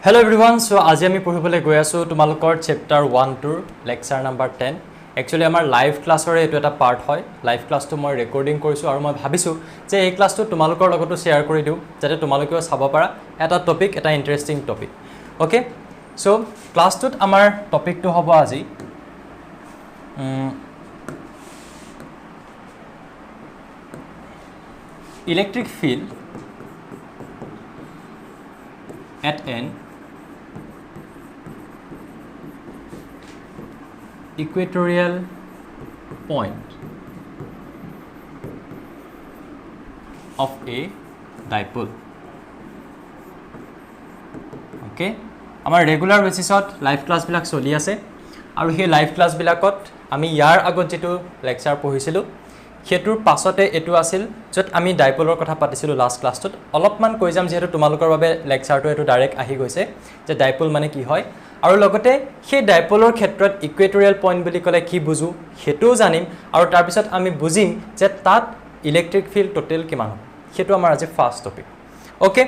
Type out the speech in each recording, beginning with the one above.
Hello everyone, so আজি আমি পঢ়িবলৈ গৈ আছো তোমালোকৰ chapter 1 tour lecture number 10 actually আমাৰ লাইভ ক্লাছৰ এটো এটা পাৰ্ট হয় লাইভ ক্লাছটো মই ৰেকৰ্ডিং কৰিছো আৰু মই ভাবিছো যে এই ক্লাছটো তোমালোকৰ লগতো শেয়াৰ কৰি দিও যাতে তোমালোকেও চাব পাৰা এটা টপিক এটা ইন্টাৰেষ্টিং টপিক ওকে সো ক্লাছটোত আমাৰ টপিকটো হ'ব আজি electric field at an equatorial point of a dipole. Okay, আমাৰ ৰেগুলাৰ বেসিছত লাইভ ক্লাছ বিলাক চলি আছে আৰু সেই লাইভ ক্লাছ বিলাকত আমি ইয়াৰ আগত যেটো লেকচাৰ পঢ়িছিলো হেতুৰ পাছতে এটো আছিল যত আমি ডাইপোলৰ কথা পাতিছিলো লাষ্ট ক্লাছটোত অলপমান কৈ যাম যেহেতু তোমালোকৰ বাবে লেকচাৰটো এটো ডাইৰেক্ট আহি গৈছে যে ডাইপোল মানে কি হয় আৰু লগতে সেই ডাইপোলৰ ক্ষেত্ৰত ইকুৱেটৰিয়েল পইণ্ট বুলি ক'লে কি বুজো হেতু জানিম আৰু তাৰ পিছত আমি বুজিম যে তাত ইলেক্ট্ৰিক ফিল্ড টোটাল কিমান হ'ব হেতু আমাৰ আজি first topic okay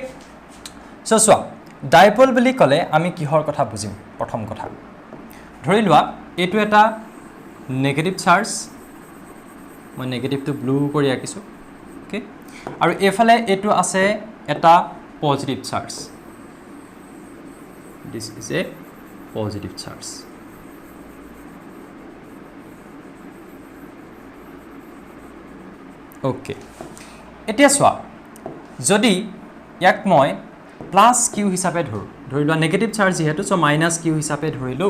so dipole বুলি ক'লে আমি কিহৰ কথা বুজিম প্ৰথম কথা ধৰি লোৱা এটো এটা নেগেটিভ চাৰ্জ মই নেগেটিভটো ব্লু কৰি আকিছো ওকে আৰু এফালে এটো আছে এটা positive charge this is a positive charge okay এতিয়া সোৱা যদি ইয়াক মই প্লাস কিউ হিচাপে ধৰি লোৱা নেগেটিভ চাৰ্জ যেহেতু সো মাইনাস কিউ হিচাপে ধৰিলো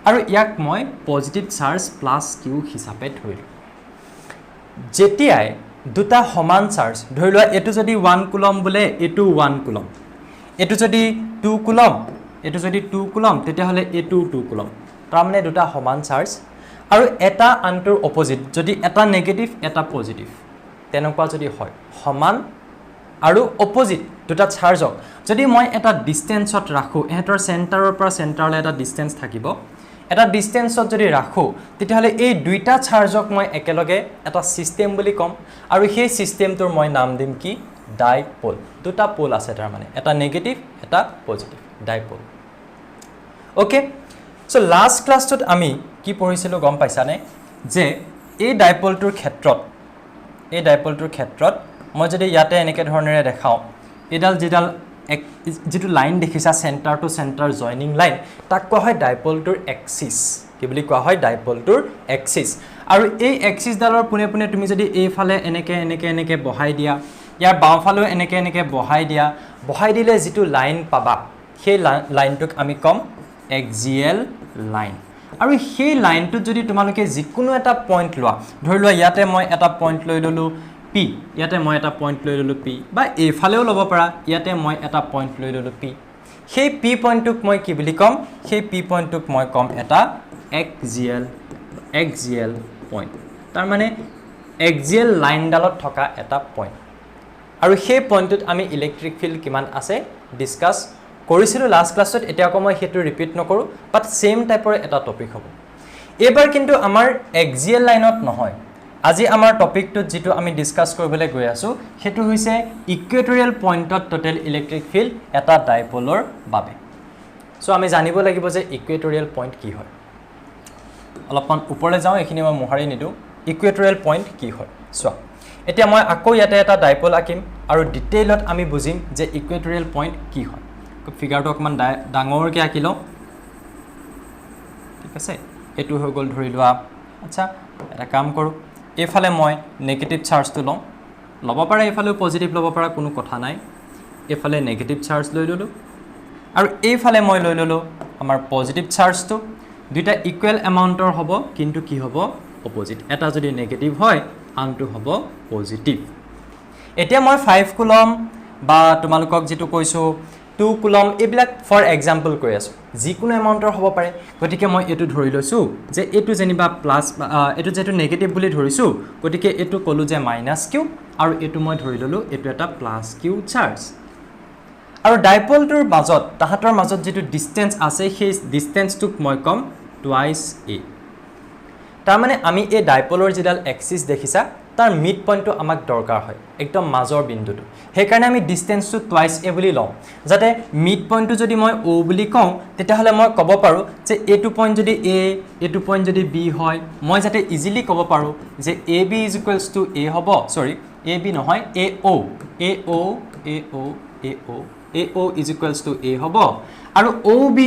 আৰু ইয়াক মই পজিটিভ চাৰ্জ প্লাস কিউ হিচাপে ধৰিলো যেতিয়াই দুটা সমান চাৰ্জ ধৰি লোৱা এটো যদি 1 কুলম বলে এটো 1 কুলম এটো যদি 2 কুলম এটো যদি 2 কুলম তেতিয়া হলে এটো 2 কুলম তাৰ মানে দুটা সমান চাৰ্জ আৰু এটা আনটোৰ অপোজিট যদি এটা নেগেটিভ এটা পজিটিভ তেনেকুৱা যদি হয় সমান আৰু অপোজিট দুটা চাৰ্জক যদি মই এটা ডিসটেন্সত ৰাখো এহতৰ সেন্টাৰৰ পৰা সেন্টাৰলৈ এটা ডিসটেন্স থাকিব এটা ডিসটেন্সত যদি ৰাখো তেতিয়া হলে এই দুইটা চাৰ্জক মই একেলগে এটা সিস্টেম বুলি কম আৰু সেই সিস্টেমটোৰ মই নাম দিম কি ডাইপোল দুটা পোল আছে তাৰ মানে এটা নেগেটিভ এটা positive dipole okay so last ক্লাছটোত আমি কি পঢ়িছিলো গম পাইছানে যে এই ডাইপোলটোৰ ক্ষেত্ৰত মই যদি ইয়াতে এনেকে ধৰণেৰে দেখাও এডাল যেটো লাইন দেখিছা centre to centre joining line তাক কোৱা হয় ডাইপোলটোৰ এক্সিস কি বুলি কোৱা হয় ডাইপোলটোৰ এক্সিস আৰু এই এক্সিস ডালৰ পুনে পুনে তুমি যদি এই ফালে এনেকে বহাই দিয়া ইয়াৰ বাওঁফালেও এনেকে বহাই দিলে যেটো লাইন পাবা সেই লাইনটোক আমি কম এক্সিয়েল লাইন আৰু সেই লাইনটো যদি তোমালোকে যিকোনো এটা পইণ্ট লোৱা ধৰি লোৱা ইয়াতে মই এটা পইণ্ট লৈ ললো P ইয়াতে মই এটা পইণ্ট লৈ ললো P বা এই ফালেও লব পাৰা ইয়াতে মই এটা পইণ্ট লৈ ললো P সেই P পইণ্টক মই কি বুলি কম সেই P পইণ্টক মই কম এটা এক্সিয়েল পইণ্ট তাৰ মানে এক্সিয়েল লাইন ডালত থকা এটা পইণ্ট আৰু সেই পইণ্টত আমি ইলেক্ট্ৰিক ফিল্ড কিমান আছে ডিসকাস কৰিছিলো লাষ্ট ক্লাছত এতিয়া আকৌ মই হেতু ৰিপিট নকৰো বাট সেম টাইপৰ এটা টপিক হ'ব এবাৰ কিন্তু আমাৰ এক্সিয়েল লাইনত নহয় আজি আমাৰ টপিকটো যেটো আমি ডিসকাস কৰিবলৈ গৈ আছো হেতু হৈছে ইকুৱেটৰিয়েল পইণ্টত টোটাল ইলেক্ট্ৰিক ফিল্ড এটা ডাইপোলৰ বাবে সো আমি জানিব লাগিব যে ইকুৱেটৰিয়েল পইণ্ট কি হয় অলপমান ওপৰলৈ যাও এখিনি মই মোহাৰি নিদু ইকুৱেটৰিয়েল পইণ্ট কি হয় সো এতিয়া মই আকৌ ইয়াতে এটা ডাইপোল আকিম আৰু ডিটেইলত আমি বুজিম যে ইকুৱেটৰিয়েল পইণ্ট কি হয় ফিগাৰটো অকমান ডাঙৰকৈ আকিলো ঠিক আছে এটো হৈ গল ধৰি লোৱা আচ্ছা এটা কাম কৰো এফালে মই নেগেটিভ চাৰ্জটো লব পাৰা এফালে পজিটিভ লব পাৰা কোনো কথা নাই এফালে নেগেটিভ চাৰ্জ লৈ ললো আৰু এফালে মই লৈ ললো আমাৰ পজিটিভ চাৰ্জটো দুটা ইকুৱেল এমাউন্টৰ হ'ব কিন্তু কি হ'ব অপোজিট এটা যদি নেগেটিভ হয় আনটো হ'ব পজিটিভ এতিয়া মই 5 কুলম বা তোমালোকক যেটো কৈছো 2 কুলম এবিলাক ফৰ এক্সাম্পল কৈ আছো যিকোনো এমাউন্টৰ হ'ব পাৰে গতিকে মই এটো ধৰি লৈছো যে এটো যেনিবা প্লাস এটো যেটো নেগেটিভ বুলি ধৰিছো গতিকে এটো কলো যে মাইনাস কিউ আৰু এটো মই ধৰি ললো এটো এটা প্লাস কিউ চাৰ্জ আৰু ডাইপোলটোৰ মাজত তাহাতৰ মাজত যেটো ডিসটেন্স আছে সেই ডিসটেন্সটোক মই কম টুৱাইস a তাৰ মানে আমি এই ডাইপোলৰ যেডাল এক্সিস দেখিছা তাৰ মিড পইণ্টটো আমাক দৰকাৰ হয় একদম মাজৰ বিন্দুটো সেইকাৰণে আমি ডিসটেন্সটো টুৱাইস a বুলি লওঁ যাতে মিড পইণ্টটো যদি মই o বুলি কওঁ তেতিয়াহলে মই ক'ব পাৰো যে এটো পইণ্ট যদি a এটো পইণ্ট যদি b হয় মই যাতে ইজিলি ক'ব পাৰো যে ab a হ'ব সৰি ab নহয় ao a হ'ব আৰু ob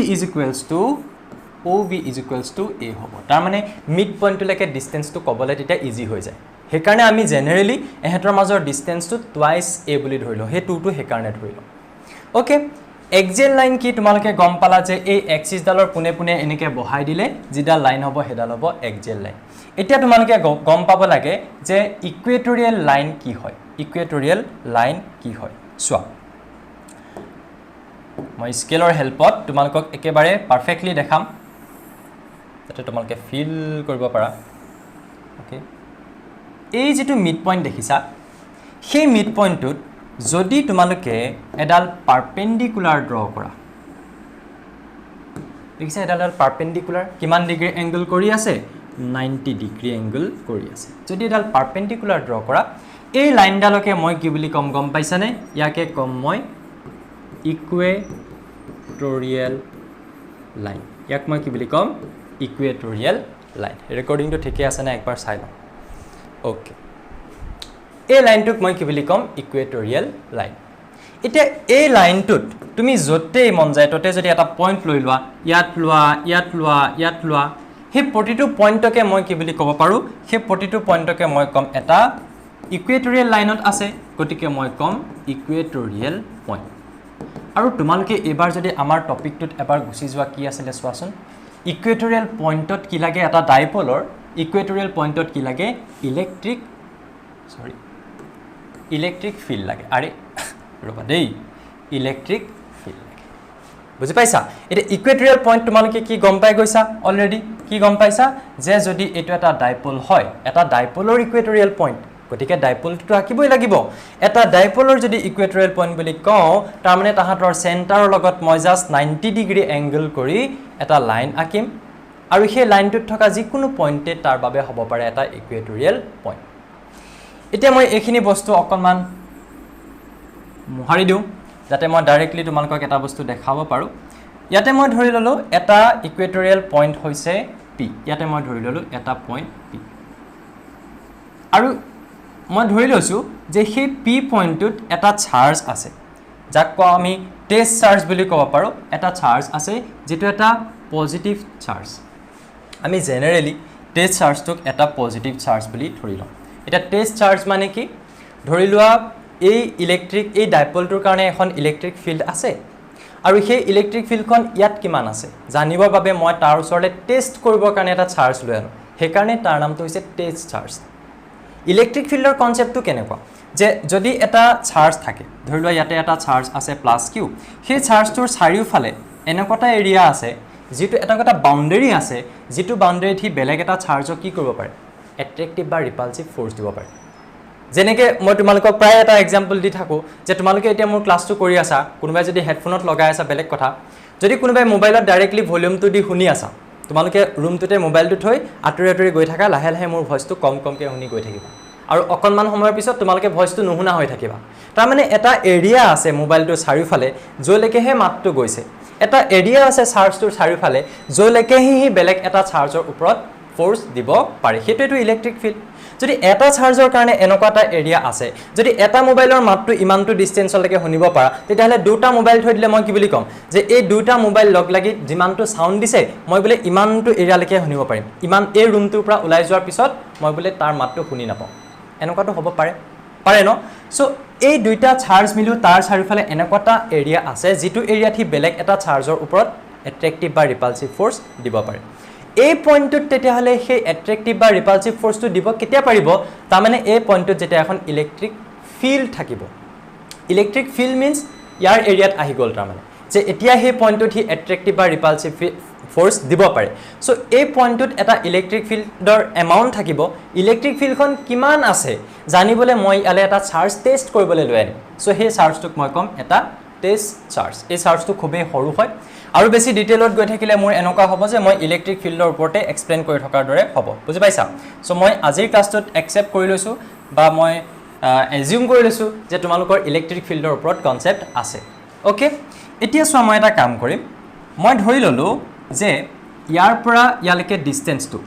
a হ'ব তাৰ মানে মিড পইণ্টলৈকে ডিসটেন্সটো ক'বলৈ তেতিয়া ইজি হৈ যায় সেইকাৰণে আমি জেনাৰেলি এহেতৰ মাজৰ ডিসটেন্সটো টুৱাইস a বুলি ধৰিলো হে টুটো সেইকাৰণে ধৰিলো ওকে এক্সিয়েল লাইন কি তোমালোকে গম পালা যে এই এক্সিস ডালৰ পুনে পুনে এনেকে বহাই দিলে যিডাল লাইন হ'ব হেডাল হ'ব এক্সিয়েল লাইন এতিয়া তোমালোকে গম পাব লাগে যে ইকুৱেটৰিয়েল লাইন কি হয় ইকুৱেটৰিয়েল লাইন কি হয় চোৱা মই স্কেলৰ হেল্পত তোমালোকক একেবাৰে পাৰফেক্টলি দেখাম যাতে তোমালোকে ফিল কৰিব পাৰা ওকে এই যেটো মিড পইণ্ট দেখিছা সেই মিড পইণ্টটোত যদি তোমালোকে এডাল পাৰপেন্ডিকুলাৰ ড্ৰ কৰা দেখিছা এডাল পাৰপেন্ডিকুলাৰ কিমান ডিগ্ৰী এংগল কৰি আছে 90 ডিগ্ৰী এংগল কৰি আছে যদি এডাল পাৰপেন্ডিকুলাৰ ড্ৰ কৰা এই লাইনডালকে মই কি বুলি কম গম পাইছানে ইয়াকে কম মই ইকুৱেটৰিয়েল লাইন ইয়াক মই কি বুলি কম ইকুৱেটৰিয়েল লাইন ৰেকৰ্ডিংটো ঠিকে আছে না একবাৰ চাই লওঁ ওকে এই লাইনটোক মই কি বুলি কম ইকুৱেটৰিয়েল লাইন এতিয়া এই লাইনটোত তুমি যতে মন যায় ততে যদি এটা পইণ্ট লৈ লোৱা ইয়াত লোৱা ইয়াত লোৱা ইয়াত লোৱা হে প্ৰতিটো পইণ্টকে মই কি বুলি ক'ব পাৰো হে প্ৰতিটো পইণ্টকে মই কম এটা ইকুৱেটৰিয়েল লাইনত আছে গতিকে মই কম ইকুৱেটৰিয়েল পইণ্ট আৰু তোমালোকে এবাৰ যদি আমাৰ টপিকটোত এবাৰ গুছি যোৱা কি আছিল চোৱাচোন ইকুৱেটৰিয়েল পইণ্টত কি লাগে এটা ডাইপোলৰ ইকুৱেটৰিয়েল পইণ্টত কি লাগে ইলেক্ট্ৰিক ফিল্ড লাগে আৰে ৰবা দেই ইলেক্ট্ৰিক ফিল্ড লাগে বুজি পাইছা এটা ইকুৱেটৰিয়েল পইণ্ট তোমালোকে কি গম পাই গৈছা অলৰেডি কি গম পাইছা যে যদি এটো এটা ডাইপোল হয় এটা ডাইপোলৰ ইকুৱেটৰিয়েল পইণ্ট গতিকে ডাইপোলটো আকিবই লাগিব এটা ডাইপোলৰ যদি ইকুৱেটৰিয়েল পইণ্ট বুলি কওঁ তাৰ মানে তাহাতৰ চেণ্টাৰৰ লগত মই জাস্ট 90 ডিগ্ৰী এংগল কৰি এটা লাইন আকিম আৰু সেই লাইনটোত থকা যিকোনো পইণ্টে তাৰ বাবে হ'ব পাৰে এটা ইকুৱেটৰিয়েল পইণ্ট এতিয়া মই এইখিনি বস্তু অকনমান মুহাৰি দিওঁ যাতে মই ডাইৰেক্টলি তোমালোকক এটা বস্তু দেখাব পাৰো ইয়াতে মই ধৰি ললো এটা ইকুৱেটৰিয়েল পইণ্ট হৈছে p ইয়াতে মই ধৰি ললো এটা পইণ্ট p আৰু মই ধৰি লৈছো যে সেই p পইণ্টটোত এটা চাৰ্জ আছে যাক কও আমি টেষ্ট চাৰ্জ বুলি ক'ব পাৰো এটা চাৰ্জ আছে যেটো এটা পজিটিভ চাৰ্জ আমি জেনাৰেলি টেষ্ট চাৰ্জটোক এটা পজিটিভ চাৰ্জ বুলি ধৰি লওঁ এটা টেষ্ট চাৰ্জ মানে কি ধৰি লোৱা এই ইলেক্ট্ৰিক এই ডাইপোলটোৰ কাৰণে এখন ইলেক্ট্ৰিক ফিল্ড আছে আৰু সেই ইলেক্ট্ৰিক ফিল্ডখন ইয়াত কিমান আছে জানিবৰ বাবে মই তাৰ ওচৰলে টেষ্ট কৰিবৰ কাৰণে এটা চাৰ্জ লৈ আনো হেকাৰণে তাৰ নামটো হৈছে টেষ্ট চাৰ্জ ইলেক্ট্ৰিক ফিল্ডৰ কনসেপ্টটো কেনেকুৱা যে যদি এটা চাৰ্জ থাকে ধৰি লোৱা ইয়াতে এটা চাৰ্জ আছে +q সেই চাৰ্জটোৰ চাৰিওফালে এনেকুৱা এৰিয়া আছে যেটো এটা বাউন্ডাৰী আছে যেটো বাউন্ডাৰীত হি বেলেগ এটা চাৰ্জক কি কৰিব পাৰে এট্ৰেক্টিভ বা ৰিপালসিভ ফোৰ্স দিব পাৰে যেনেকে মই তোমালোকক প্ৰায় এটা এক্সাম্পল দি থাকো যে তোমালোকে এতিয়া মোৰ ক্লাছটো কৰি আছা কোনোবাই যদি হেডফোনত লগাই আছা বেলেগ কথা যদি কোনোবাই মোবাইলত ডাইৰেক্টলি ভলিউমটো দি শুনি আছা তোমালোকে ৰুমটোতে মোবাইলটো থৈ আতৰি গৈ থাকা লাহে লাহে মোৰ ভয়েসটো কমকে শুনি গৈ থাকিবা আৰু অকনমান সময়ৰ পিছত তোমালোকে ভয়েসটো নুহুনা হৈ থাকিবা তাৰ মানে এটা এৰিয়া আছে মোবাইলটোৰ চাৰিওফালে যলৈকে হে মাতটো গৈছে এটা এৰিয়া আছে চাৰ্জটোৰ চাৰিওফালে যলৈকে হি বেলেগ এটা চাৰ্জৰ ওপৰত ফোৰ্স দিব পাৰে হেতুটো ইলেক্ট্ৰিক ফিল্ড যদি এটা চাৰ্জৰ কাৰণে এনেকুৱা এটা এৰিয়া আছে যদি এটা মোবাইলৰ মাতটো ইমানটো ডিসটেন্সলৈকে শুনিব পাৰা তেতিয়াহলে দুটা মোবাইল থৈ দিলে মই কি বুলি কম যে এই দুটা মোবাইল লগ লাগি যিমানটো সাউন্ড দিছে মই বলে ইমানটো এৰিয়ালৈকে শুনিব পাৰিম ইমান এই ৰুমটোৰ পৰা ওলাই যোৱাৰ পিছত মই বলে তাৰ মাতটো শুনি নাপাওঁ এনেকুৱাটো হ'ব পাৰে ন সো এই দুইটা চাৰ্জ মিলু তাৰ চাৰিওফালে এনেকুৱাটা এৰিয়া আছে যেটো এৰিয়াত হি বেলেগ এটা চাৰ্জৰ ওপৰত এট্ৰেক্টিভ বা ৰিপালসিভ ফোৰ্স দিব পাৰে এই পইণ্টত তেতিয়া হলে সেই এট্ৰেক্টিভ বা ৰিপালসিভ ফোৰ্সটো দিব কেতিয়া পাৰিব তাৰ মানে এই পইণ্টত যেতিয়া এখন ইলেক্ট্ৰিক ফিল্ড থাকিব ইলেক্ট্ৰিক ফিল্ড মিন্স ইয়াৰ এৰিয়াত আহি গল তাৰ মানে যে এতিয়া সেই পইণ্টত হি এট্ৰেক্টিভ বা ৰিপালসিভ ফোৰ্স দিব পাৰে সো এই পইণ্টত এটা ইলেক্ট্ৰিক ফিল্ডৰ এমাউন্ট থাকিব ইলেক্ট্ৰিক ফিল্ডখন কিমান আছে জানিবলৈ মই ইয়ালে এটা চাৰ্জ টেষ্ট কৰিবলৈ লৈ আনিম সো সেই চাৰ্জটোক মই কম এটা টেষ্ট চাৰ্জ এই চাৰ্জটো খুবেই সৰু হয় আৰু বেছি ডিটেইলত গৈ থাকিলে মোৰ এনেকুৱা হ'ব যে মই ইলেক্ট্ৰিক ফিল্ডৰ ওপৰতে এক্সপ্লেইন কৰি থকাৰ দৰে হ'ব বুজি পাইছা সো মই আজিৰ ক্লাছটোত একচেপ্ট কৰি লৈছোঁ বা মই এজিউম কৰি লৈছোঁ যে তোমালোকৰ ইলেক্ট্ৰিক ফিল্ডৰ ওপৰত কনচেপ্ট আছে ওকে এতিয়া চোৱা মই এটা কাম কৰিম মই ধৰি ল'লোঁ যে ইয়াৰ পৰা ইয়ালৈকে ডিষ্টেঞ্চটো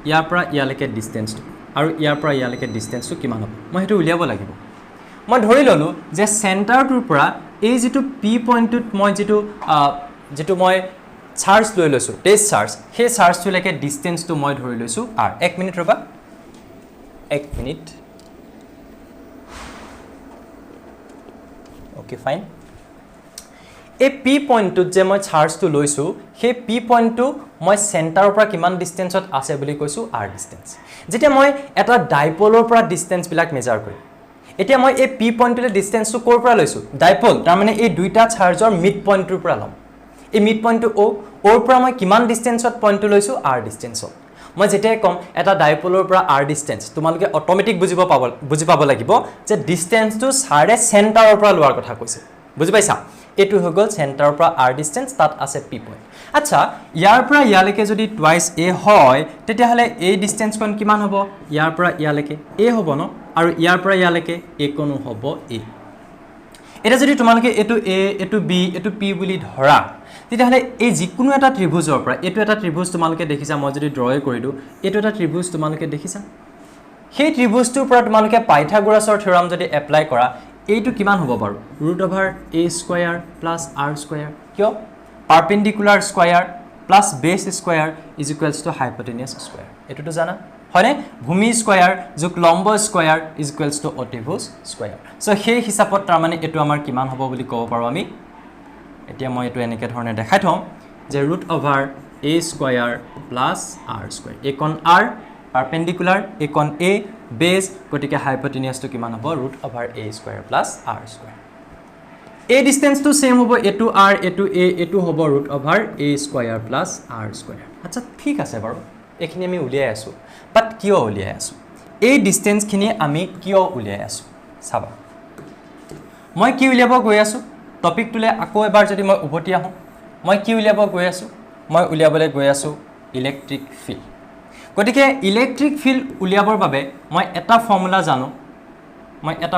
ইয়াৰ পৰা ইয়ালৈকে ডিষ্টেঞ্চটো আৰু ইয়াৰ পৰা ইয়ালৈকে ডিষ্টেঞ্চটো কিমান হ'ব মই সেইটো উলিয়াব লাগিব মই ধৰি ল'লোঁ যে চেণ্টাৰটোৰ পৰা এই যিটো পি পইণ্টটোত মই যিটো মই চাৰ্জ লৈ লৈছোঁ টেষ্ট চাৰ্জ সেই চাৰ্জটোলৈকে ডিষ্টেঞ্চটো মই ধৰি লৈছোঁ আৰু 1 মিনিট ৰ'বা 1 মিনিট অ'কে ফাইন এই পি পইণ্টটোত যে মই চাৰ্জটো লৈছোঁ সেই পি পইণ্টটো মই চেণ্টাৰৰ পৰা কিমান ডিষ্টেঞ্চত আছে বুলি কৈছোঁ আৰ ডিষ্টেঞ্চ যেতিয়া মই এটা ডাইপলৰ পৰা ডিষ্টেঞ্চবিলাক মেজাৰ কৰিম এতিয়া মই এই পি পইণ্টটোলৈ ডিষ্টেঞ্চটো ক'ৰ পৰা লৈছোঁ ডাইপল তাৰমানে এই দুইটা চাৰ্জৰ মিড পইণ্টটোৰ পৰা ল'ম এই মিড পইণ্টটো অ'ৰ পৰা মই কিমান ডিষ্টেঞ্চত পইণ্টটো লৈছোঁ আৰ ডিষ্টেঞ্চত মই যেতিয়াই ক'ম এটা ডাইপলৰ পৰা আৰ ডিষ্টেঞ্চ তোমালোকে অট'মেটিক বুজি পাব লাগিব যে ডিষ্টেঞ্চটো চাৰে চেণ্টাৰৰ পৰা লোৱাৰ কথা কৈছে বুজি পাইছা এইটো হৈ গ'ল চেণ্টাৰৰ পৰা আৰ ডিষ্টেঞ্চ তাত আছে পি পইণ্ট আচ্ছা ইয়াৰ পৰা ইয়ালৈকে যদি টুৱাইচ এ হয় তেতিয়াহ'লে এই ডিষ্টেঞ্চখন কিমান হ'ব ইয়াৰ পৰা ইয়ালৈকে এ হ'ব ন আৰু ইয়াৰ পৰা ইয়ালৈকে এইকণো হ'ব এ এটা যদি তোমালোকে এইটো এ এইটো বি এইটো পি বুলি ধৰা তেতিয়াহ'লে এই যিকোনো এটা ত্ৰিভুজৰ পৰা এইটো এটা ত্ৰিভুজ তোমালোকে দেখিছা মই যদি ড্ৰই কৰি দিওঁ এইটো এটা ত্ৰিভুজ তোমালোকে দেখিছা সেই ত্ৰিভুজটোৰ পৰা তোমালোকে পাইথাগোৰাছৰ থিয়ৰাম যদি এপ্লাই কৰা এইটো কিমান হ'ব বাৰু √a square plus r square কিয় perpendicular square plus base square is equals to hypotenuse square এইটোতো জানা হয়নে ভূমি স্কয়াৰ যোগ লম্ব স্কয়াৰ ইজ ইকুৱেলছ টু অতিভুজ স্কয়াৰ সো সেই হিচাপত তাৰমানে এইটো আমাৰ কিমান হ'ব বুলি ক'ব পাৰোঁ আমি এতিয়া মই এইটো এনেকৈ ধৰণে দেখাই থওঁ যে √a square plus r square এইকণ r পাৰপেণ্ডিকুলাৰ এইকণ a বেছ গতিকে হাইপটেনিয়াছটো কিমান হ'ব √a square plus r square এই ডিষ্টেঞ্চটো সেম হ'ব এটো r এটো a এটো হ'ব √a square plus r square আচ্ছা ঠিক আছে বাৰু এইখিনি আমি উলিয়াই আছোঁ বাট কিয় উলিয়াই আছোঁ এই ডিষ্টেঞ্চখিনি আমি কিয় উলিয়াই আছোঁ চাবা মই কি উলিয়াব গৈ আছোঁ টপিকটোলৈ আকৌ এবাৰ যদি মই উভতি আহোঁ মই কি উলিয়াব গৈ আছোঁ মই উলিয়াবলৈ গৈ আছোঁ ইলেক্ট্ৰিক ফিল্ড গতিকে ইলেক্ট্ৰিক ফিল্ড উলিয়াবৰ বাবে মই এটা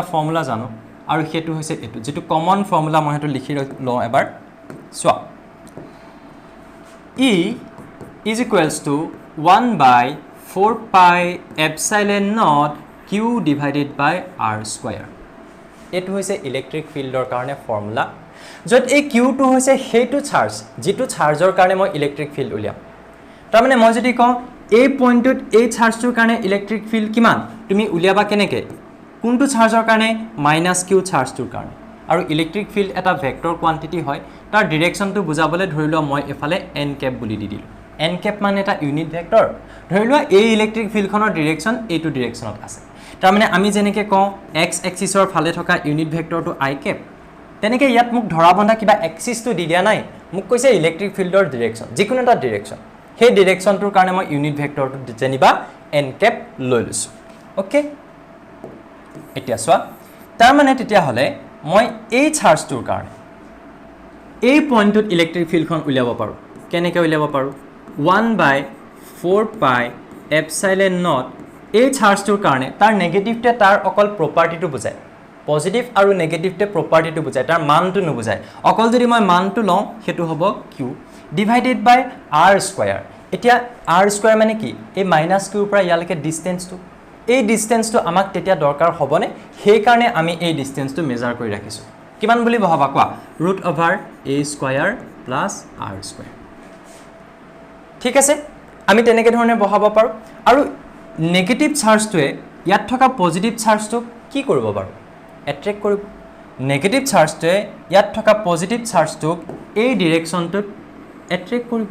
ফৰ্মুলা জানো আৰু সেইটো হৈছে এইটো যেটো কমন ফৰ্মুলা মই হেতু লিখি লওঁ এবাৰ চোৱা E is equals to 1/4 pi epsilon naught q divided by r square এইটো হৈছে ইলেক্ট্ৰিক ফিল্ডৰ কাৰণে ফৰ্মুলা য'ত এই q টো হৈছে হেতু চাৰ্জ যেটো চাৰ্জৰ কাৰণে মই ইলেক্ট্ৰিক ফিল্ড উলিয়াম তাৰ মানে মই যদি কওঁ এই পইণ্টত এই চাৰ্জটোৰ কাৰণে ইলেক্ট্ৰিক ফিল্ড কিমান তুমি উলিয়াবা কেনেকৈ কোনটো চাৰ্জৰ কাৰণে -q চাৰ্জটোৰ কাৰণে আৰু ইলেক্ট্ৰিক ফিল্ড এটা ভেক্টৰ কোৱান্টিটি হয় তাৰ ডিৰেকশ্যনটো বুজাবলৈ ধৰি লোৱা মই এফালে n cap বুলি দি দিলোঁ n cap মানে এটা ইউনিট ভেক্টৰ ধৰি লোৱা এই ইলেক্ট্ৰিক ফিল্ডখনৰ ডিৰেকশ্যন এইটো ডিৰেকশ্যনত আছে তাৰ মানে আমি যেনেকৈ কওঁ x এক্সিছৰ ফালে থকা ইউনিট ভেক্টৰটো i cap তেনেকৈ ইয়াত মোক ধৰা বন্ধা কিবা এক্সিছটো দি দিয়া নাই মোক কৈছে ইলেক্ট্ৰিক ফিল্ডৰ ডিৰেকশ্যন যিকোনো এটা ডিৰেকশ্যন সেই ডিৰেকশ্যনটোৰ কাৰণে মই ইউনিট ভেক্টৰটো যেনিবা n cap লৈ লৈছোঁ ওকে এতিয়া চোৱা তাৰ মানে তেতিয়াহ'লে মই এই চাৰ্জটোৰ কাৰণে এই পইণ্টত ইলেক্ট্ৰিক ফিল্ডখন উলিয়াব পাৰোঁ কেনেকৈ উলিয়াব পাৰোঁ 1/4 pi epsilon naught এই চাৰ্জটোৰ কাৰণে তাৰ নেগেটিভতে তাৰ অকল প্ৰপাৰ্টিটো বুজায় পজিটিভ আৰু নেগেটিভতে প্ৰপাৰ্টিটো বুজায় তাৰ মানটো নুবুজায় অকল যদি মই মানটো লওঁ সেইটো হ'ব q divided by r square এতিয়া r স্কয়াৰ মানে কি এই -q পৰা ইয়ালৈকে ডিষ্টেঞ্চটো এই ডিষ্টেঞ্চটো আমাক তেতিয়া দৰকাৰ হ'বনে সেই কাৰণে আমি এই ডিষ্টেঞ্চটো মেজাৰ কৰি ৰাখিছোঁ কিমান বুলি বহাবা কোৱা √a square plus r square ঠিক আছে আমি তেনেকৈ ধৰণে বহাব পাৰোঁ আৰু নেগেটিভ চাৰ্জটোৱে ইয়াত থকা পজিটিভ চাৰ্জটোক কি কৰিব বাৰু এট্ৰেক্ট কৰিব নেগেটিভ চাৰ্জটোৱে ইয়াত থকা পজিটিভ চাৰ্জটোক এই ডিৰেকশ্যনটোত এট্ৰেক্ট কৰিব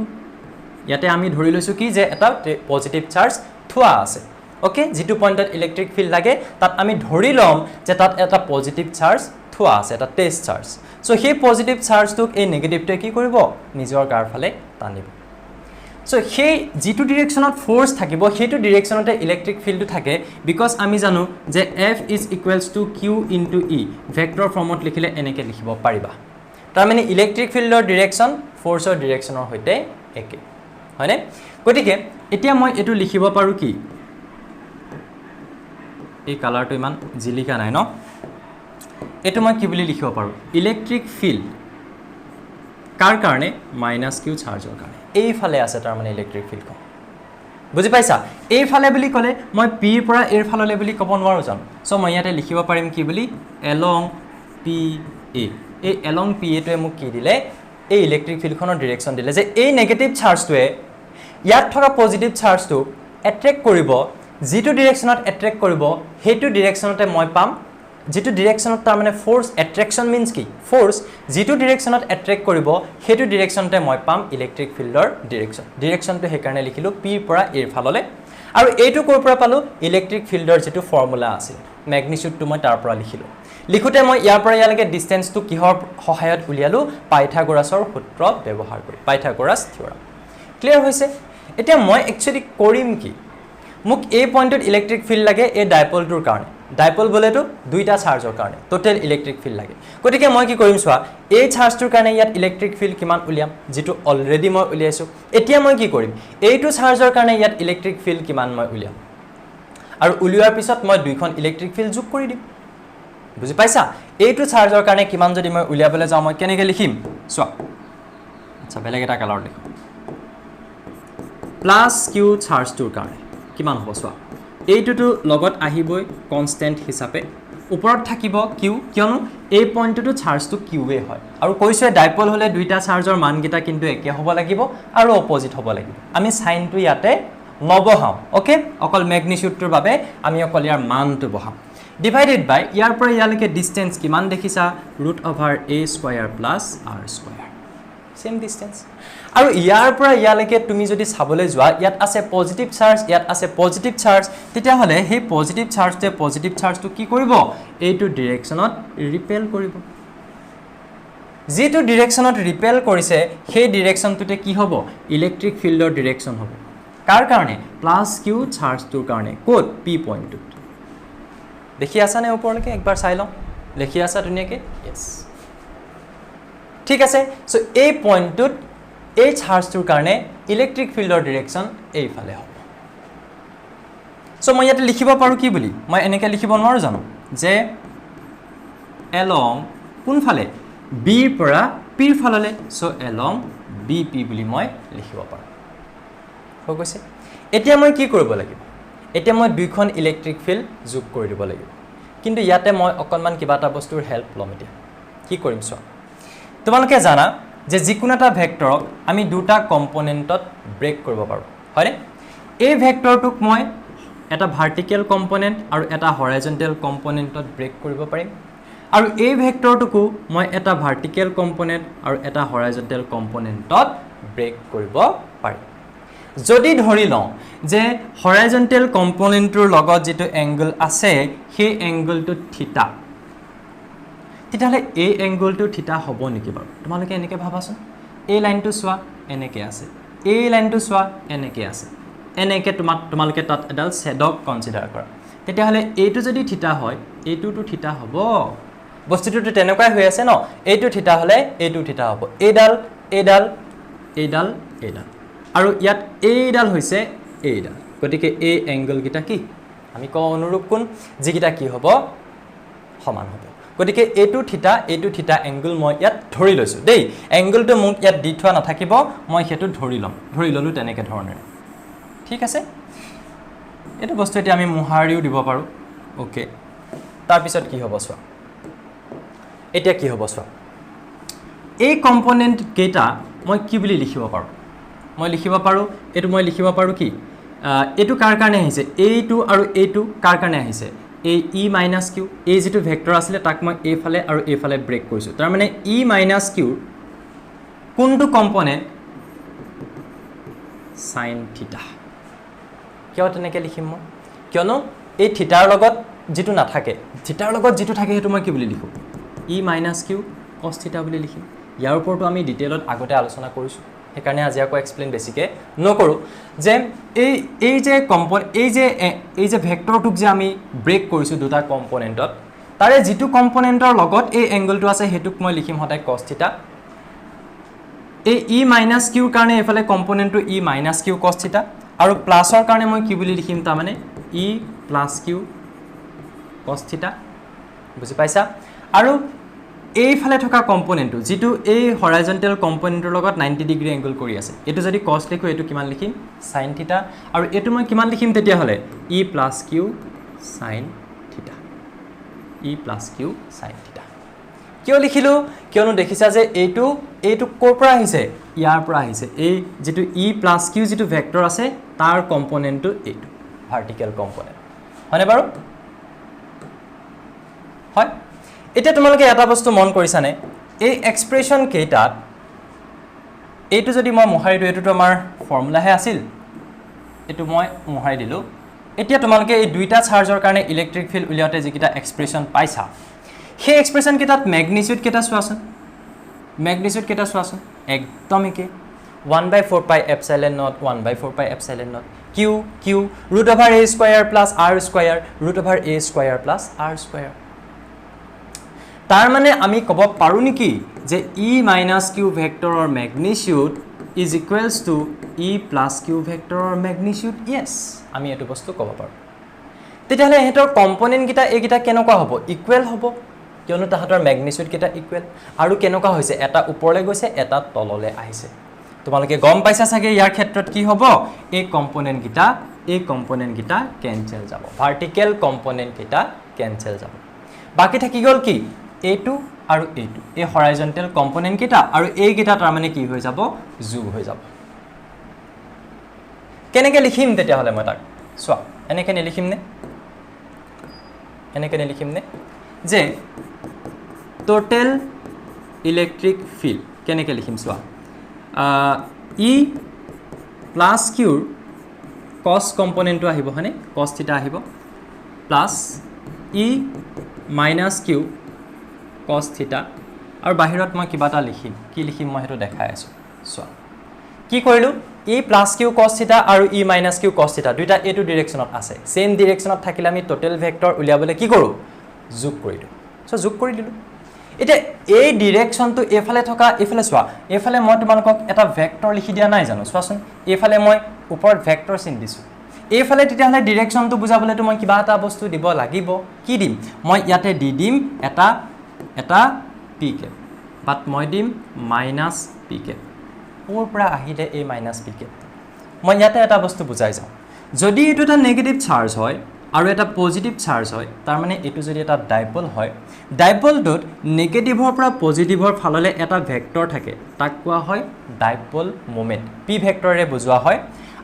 ইয়াতে আমি ধৰি লৈছোঁ কি যে এটা পজিটিভ চাৰ্জ থোৱা আছে ওকে যেটো পইণ্টত ইলেক্ট্ৰিক ফিল্ড লাগে তাত আমি ধৰি ল'ম যে তাত এটা পজিটিভ চাৰ্জ থোৱা আছে এটা টেষ্ট চাৰ্জ সো সেই পজিটিভ চাৰ্জটোক এই নেগেটিভটোৱে কি কৰিব নিজৰ গাৰ ফালে টানিব সো সেই যেটো ডিৰেকশ্যনত ফ'ৰ্চ থাকিব সেইটো ডিৰেকশ্যনতে ইলেক্ট্ৰিক ফিল্ডটো থাকে বিকজ আমি জানো যে F is equals to Q into E vector ফৰ্মত লিখিলে এনেকৈ লিখিব পাৰিবা তাৰ মানে ইলেক্ট্ৰিক ফিল্ডৰ ডিৰেকশ্যন ফ'ৰ্চৰ ডিৰেকশ্যনৰ সৈতে একে হয়নে গতিকে এতিয়া মই এইটো লিখিব পাৰোঁ কি এই কালাৰটো ইমান জিলিকা নাই ন এইটো মই কি বুলি লিখিব পাৰোঁ ইলেক্ট্ৰিক ফিল্ড কাৰ কাৰণে মাইনাছ কিউ চাৰ্জৰ কাৰণে এইফালে আছে তাৰ মানে ইলেক্ট্ৰিক ফিল্ডখন বুজি পাইছা এইফালে বুলি ক'লে মই পিৰ পৰা এৰ ফাললৈ বুলি ক'ব নোৱাৰোঁ জানো চ' মই ইয়াতে লিখিব পাৰিম কি বুলি এলং পি এ এই এলং পি এটোৱে মোক কি দিলে এই ইলেক্ট্ৰিক ফিল্ডখনৰ ডিৰেকশ্যন দিলে যে এই নেগেটিভ চাৰ্জটোৱে ইয়াত থকা পজিটিভ চাৰ্জটো এট্ৰেক্ট কৰিব যিটো ডিৰেকশ্যনত এট্ৰেক্ট কৰিব সেইটো ডিৰেকশ্যনতে মই পাম যিটো ডিৰেকশ্যনত তাৰ মানে ফ'ৰ্চ এট্ৰেকশ্যন মিন্স কি ফ'ৰ্চ যিটো ডিৰেকশ্যনত এট্ৰেক্ট কৰিব সেইটো ডিৰেকশ্যনতে মই পাম ইলেক্ট্ৰিক ফিল্ডৰ ডিৰেকশ্যনটো সেইকাৰণে লিখিলোঁ পিৰ পৰা এৰ ফাললৈ আৰু এইটো ক'ৰ পৰা পালোঁ ইলেক্ট্ৰিক ফিল্ডৰ যিটো ফৰ্মুলা আছিল মেগনিচিউডটো মই তাৰ পৰা লিখিলোঁ লিখোঁতে মই ইয়াৰ পৰা ইয়ালৈকে ডিষ্টেঞ্চটো কিহৰ সহায়ত উলিয়ালোঁ পাইথাগোৰাছৰ সূত্ৰ ব্যৱহাৰ কৰি পাইথাগোৰাছ থিয়ৰম ক্লিয়াৰ হৈছে এতিয়া মই একচুৱেলি কৰিম কি মোক এই পইণ্টত ইলেক্ট্ৰিক ফিল্ড লাগে এই ডাইপলটোৰ কাৰণে ডাইপল বলেতো দুইটা চাৰ্জৰ কাৰণে টোটেল ইলেক্ট্ৰিক ফিল্ড লাগে গতিকে মই কি কৰিম চোৱা এই চাৰ্জটোৰ কাৰণে ইয়াত ইলেক্ট্ৰিক ফিল্ড কিমান উলিয়াম যিটো অলৰেডি মই উলিয়াইছোঁ এতিয়া মই কি কৰিম এইটো চাৰ্জৰ কাৰণে ইয়াত ইলেক্ট্ৰিক ফিল্ড কিমান মই উলিয়াম আৰু উলিওৱাৰ পিছত মই দুইখন ইলেক্ট্ৰিক ফিল্ড যোগ কৰি দিম বুজি পাইছা এইটো চাৰ্জৰ কাৰণে কিমান যদি মই উলিয়াবলৈ যাওঁ মই কেনেকৈ লিখিম চোৱা আচ্ছা বেলেগ এটা কালাৰ লিখোঁ প্লাছ কিউ চাৰ্জটোৰ কাৰণে কিমান হ'ব চোৱা এইটোতো লগত আহিবই কনষ্টেণ্ট হিচাপে ওপৰত থাকিব কিউ কিয়নো এই পইণ্টটো চাৰ্জটো কিউৱে হয় আৰু কৈছোৱে ডাইপল হ'লে দুইটা চাৰ্জৰ মানকেইটা কিন্তু একে হ'ব লাগিব আৰু অপজিট হ'ব লাগিব আমি চাইনটো ইয়াতে নবহাম অ'কে অকল মেগনিচিউডটোৰ বাবে আমি অকল ইয়াৰ মানটো বহাম ডিভাইডেড বাই ইয়াৰ পৰা ইয়ালৈকে ডিষ্টেঞ্চ কিমান দেখিছা √a² plus r² same distance আৰু ইয়াৰ পৰা ইয়ালৈকে তুমি যদি চাবলৈ যোৱা ইয়াত আছে পজিটিভ চাৰ্জ ইয়াত আছে পজিটিভ চাৰ্জ তেতিয়াহ'লে সেই পজিটিভ চাৰ্জটো কি কৰিব এইটো ডিৰেকশ্যনত ৰিপেল কৰিব যিটো ডিৰেকশ্যনত ৰিপেল কৰিছে সেই ডিৰেকশ্যনটোতে কি হ'ব ইলেক্ট্ৰিক ফিল্ডৰ ডিৰেকশ্যন হ'ব কাৰ কাৰণে প্লাছ কিউ চাৰ্জটোৰ কাৰণে ক'ত পি পইণ্টটোত দেখি আছানে ওপৰলৈকে একবাৰ চাই লওঁ লিখি আছা ধুনীয়াকৈ য়েছ ঠিক আছে চ' এই পইণ্টটোত এই চাৰ্জটোৰ কাৰণে ইলেক্ট্ৰিক ফিল্ডৰ ডিৰেকশ্যন এইফালে হ'ব চ' মই ইয়াতে লিখিব পাৰোঁ কি বুলি মই এনেকৈ লিখিব নোৱাৰোঁ জানো যে এলং কোনফালে বিৰ পৰা পিৰ ফাললৈ চ' এলং বি পি বুলি মই লিখিব পাৰোঁ হৈ গৈছে এতিয়া মই কি কৰিব লাগিব এতিয়া মই দুইখন ইলেক্ট্ৰিক ফিল্ড যোগ কৰি দিব লাগিব কিন্তু ইয়াতে মই অকণমান কিবা এটা বস্তুৰ হেল্প ল'ম এতিয়া কি কৰিম চোৱা তোমালোকে জানা যে যিকোনো এটা ভেক্টৰক আমি দুটা কম্পনেণ্টত ব্ৰেক কৰিব পাৰোঁ হয়নে এই ভেক্টৰটোক মই এটা ভাৰ্টিকেল কম্পনেণ্ট আৰু এটা হৰাইজণ্টেল কম্পনেণ্টত ব্ৰেক কৰিব পাৰিম আৰু এই ভেক্টৰটোকো মই এটা ভাৰ্টিকেল কম্পনেণ্ট আৰু এটা হৰাইজণ্টেল কম্পনেণ্টত ব্ৰেক কৰিব পাৰিম যদি ধৰি লওঁ যে হৰাইজণ্টেল কম্পনেণ্টটোৰ লগত যিটো এংগল আছে সেই এংগলটো থিটা তেতিয়াহ'লে এই এংগলটো থিটা হ'ব নেকি বাৰু তোমালোকে এনেকৈ ভাবাচোন এই লাইনটো চোৱা এনেকৈ আছে এই লাইনটো চোৱা এনেকৈ আছে এনেকৈ তোমালোকে তাত এডাল শ্বেডক কনচিডাৰ কৰা তেতিয়াহ'লে এইটো যদি থিটা হয় এইটোতো থিটা হ'ব বস্তুটোতো তেনেকুৱাই হৈ আছে ন এইটো থিটা হ'লে এইটো থিটা হ'ব এইডাল এইডাল এইডাল এইডাল আৰু ইয়াত এইডাল হৈছে এইডাল গতিকে এই এংগলকেইটা কি আমি কওঁ অনুৰূপ কোণ যিকেইটা কি হ'ব সমান হ'ব গতিকে এইটো থিটা এংগল মই ইয়াত ধৰি লৈছোঁ দেই এংগলটো মোক ইয়াত দি থোৱা নাথাকিব মই সেইটো ধৰি ল'লোঁ তেনেকৈ ধৰণেৰে ঠিক আছে এইটো বস্তু এতিয়া আমি মোহাৰিও দিব পাৰোঁ অ'কে তাৰপিছত কি হ'ব চোৱা এতিয়া কি হ'ব চোৱা এই কম্পনেণ্ট কেইটা মই কি বুলি লিখিব পাৰোঁ মই লিখিব পাৰোঁ কি এইটো কাৰ কাৰণে আহিছে এইটো আৰু এইটো কাৰ কাৰণে আহিছে এই ই মাইনাছ কিউ এই যিটো ভেক্টৰ আছিলে তাক মই এইফালে আৰু এইফালে ব্ৰেক কৰিছোঁ তাৰমানে ই মাইনাছ কিউৰ কোনটো কম্পনেণ্ট সাইন থিটা কিয় তেনেকৈ লিখিম মই কিয়নো এই থিটাৰ লগত যিটো নাথাকে থিটাৰ লগত যিটো থাকে সেইটো মই কি বুলি লিখোঁ ই মাইনাছ কিউ কছ থিটা বুলি লিখিম ইয়াৰ ওপৰতো আমি ডিটেইলত আগতে আলোচনা কৰিছোঁ সেইকাৰণে আজি আকৌ এক্সপ্লেইন বেছিকৈ নকৰোঁ যে এই যে ভেক্টৰটোক যে আমি ব্ৰেক কৰিছোঁ দুটা কম্পনেণ্টত তাৰে যেটো কম্পোনেন্টৰ লগত এই এংগলটো আছে হেতুক মই লিখিম হতে cos θ এই e - q কাৰণে এফালে কম্পোনেন্টটো e - q cos θ আৰু প্লাসৰ কাৰণে মই কি বুলি লিখিম তা মানে e + q cos θ বুজি পাইছা আৰু এইফালে থকা কম্পোনেন্টটো যেটো এই হৰাইজন্টেল কম্পোনেন্টৰ লগত 90 ডিগ্ৰী এংগল কৰি আছে এটো যদি cos লিখো এটো কিমান লিখিম sin θ আৰু এটো মই কিমান লিখিম তেতিয়া হলে e + q sin θ e + q sin θ কিয় লিখিলো কিয়নো দেখিছা যে এইটো কোৰ পৰা আহিছে ইয়াৰ পৰা আহিছে এই যেটো e + q যেটো ভেক্টৰ আছে তাৰ কম্পোনেন্টটো এইটো ভাৰ্টিকেল কম্পোনেন্ট হয়নে বাৰু হয় এটা তোমালোকে এটা বস্তু মন কৰিছানে এই এক্সপ্ৰেছন কেইটাত এইটো যদি মই মোহাৰি দিও এটো আমাৰ ফৰ্মুলাহে আছিল এটো মই মোহাৰি দিলো এতিয়া তোমালোকে এই দুইটা চাৰ্জৰ কাৰণে ইলেক্ট্ৰিক ফিল্ড উলিয়াওতে যিকিটা এক্সপ্ৰেছন পাইছা সেই এক্সপ্ৰেছন কেইটাত ম্যাগনিটিউড কেইটা চোৱাচোন ম্যাগনিটিউড কেইটা চোৱাচোন একদম একে 1/4 pi epsilon not 1/4 pi epsilon not q q √a² + r² √a² + r²। তাৰ মানে আমি কব পাৰো নেকি যে e - q ভেক্টৰৰ magnitude is equals to e + q ভেক্টৰৰ ম্যাগনিটিউড yes আমি এটো বস্তু কব পাৰো তেতিয়াহলে হেতৰ কম্পোনেন্ট কিটা এইকিটা কেনেকুৱা হ'ব ইকুৱেল হ'ব কিয়নো তাহাতৰ ম্যাগনিটিউড কিটা ইকুৱেল আৰু কেনেকুৱা হৈছে এটা ওপৰলৈ গৈছে এটা তললৈ আহিছে তোমালোকে গম পাইছা সাগে ইয়াৰ ক্ষেত্ৰত কি হ'ব এই কম্পোনেন্ট কিটা কেনসেল যাব ভাৰ্টিকেল কম্পোনেন্ট কিটা কেনসেল যাব বাকি থাকি গল কি এইটো আৰু এইটো এই হৰাইজন্টেল কম্পোনেন্ট কিটা আৰু এই কিটা তাৰ মানে কি হৈ যাব যোগ হৈ যাব কেনেকৈ লিখিম তেতিয়া হলে মই তাক সোৱা এনেকৈ লিখিম নে যে টোটাল ইলেক্ট্ৰিক ফিল্ড কেনেকৈ লিখিম সোৱা e + q cos কম্পোনেন্টটো আহিব হনে cos θ আহিব প্লাস e - q cos θ আৰু বাহিৰত মই কিবা এটা লিখিম কি লিখিম মই হেতু দেখাই আছো সোৱা কি কৰিলো e + q cos θ আৰু e - q cos θ দুইটা এটো ডাইৰেকশনত আছে সেম ডাইৰেকশনত থাকিলে আমি টোটাল ভেক্টৰ উলিয়াবলে কি কৰো যোগ কৰি দিও সো যোগ কৰি দিলো এটা এই ডাইৰেকশনটো এফালে থকা এফালে সোৱা এফালে মই তোমালোকক এটা ভেক্টৰ লিখি দিয়া নাই জানো সোৱাচোন এফালে মই ওপৰত ভেক্টৰ চিন দিছো এফালে তেতিয়া হলে ডাইৰেকশনটো বুজাবলে তো মই কিবা এটা বস্তু দিব লাগিব কি দিম মই ইয়াতে দি দিম এটা p cap বাট মই দিম - p cap ওৰ পৰা আহিলে এই - p cap মই ইয়াতে এটা বস্তু বুজাই যাও যদি এটো এটা নেগেটিভ চাৰ্জ হয় আৰু এটা পজিটিভ চাৰ্জ হয় তাৰ মানে এটো যদি এটা ডাইপল হয় ডাইপলটোত নেগেটিভৰ পৰা পজিটিভৰ ফাললে এটা ভেক্টৰ থাকে তাক কোৱা হয় ডাইপল মোমেন্ট p ভেক্টৰে বুজোৱা হয়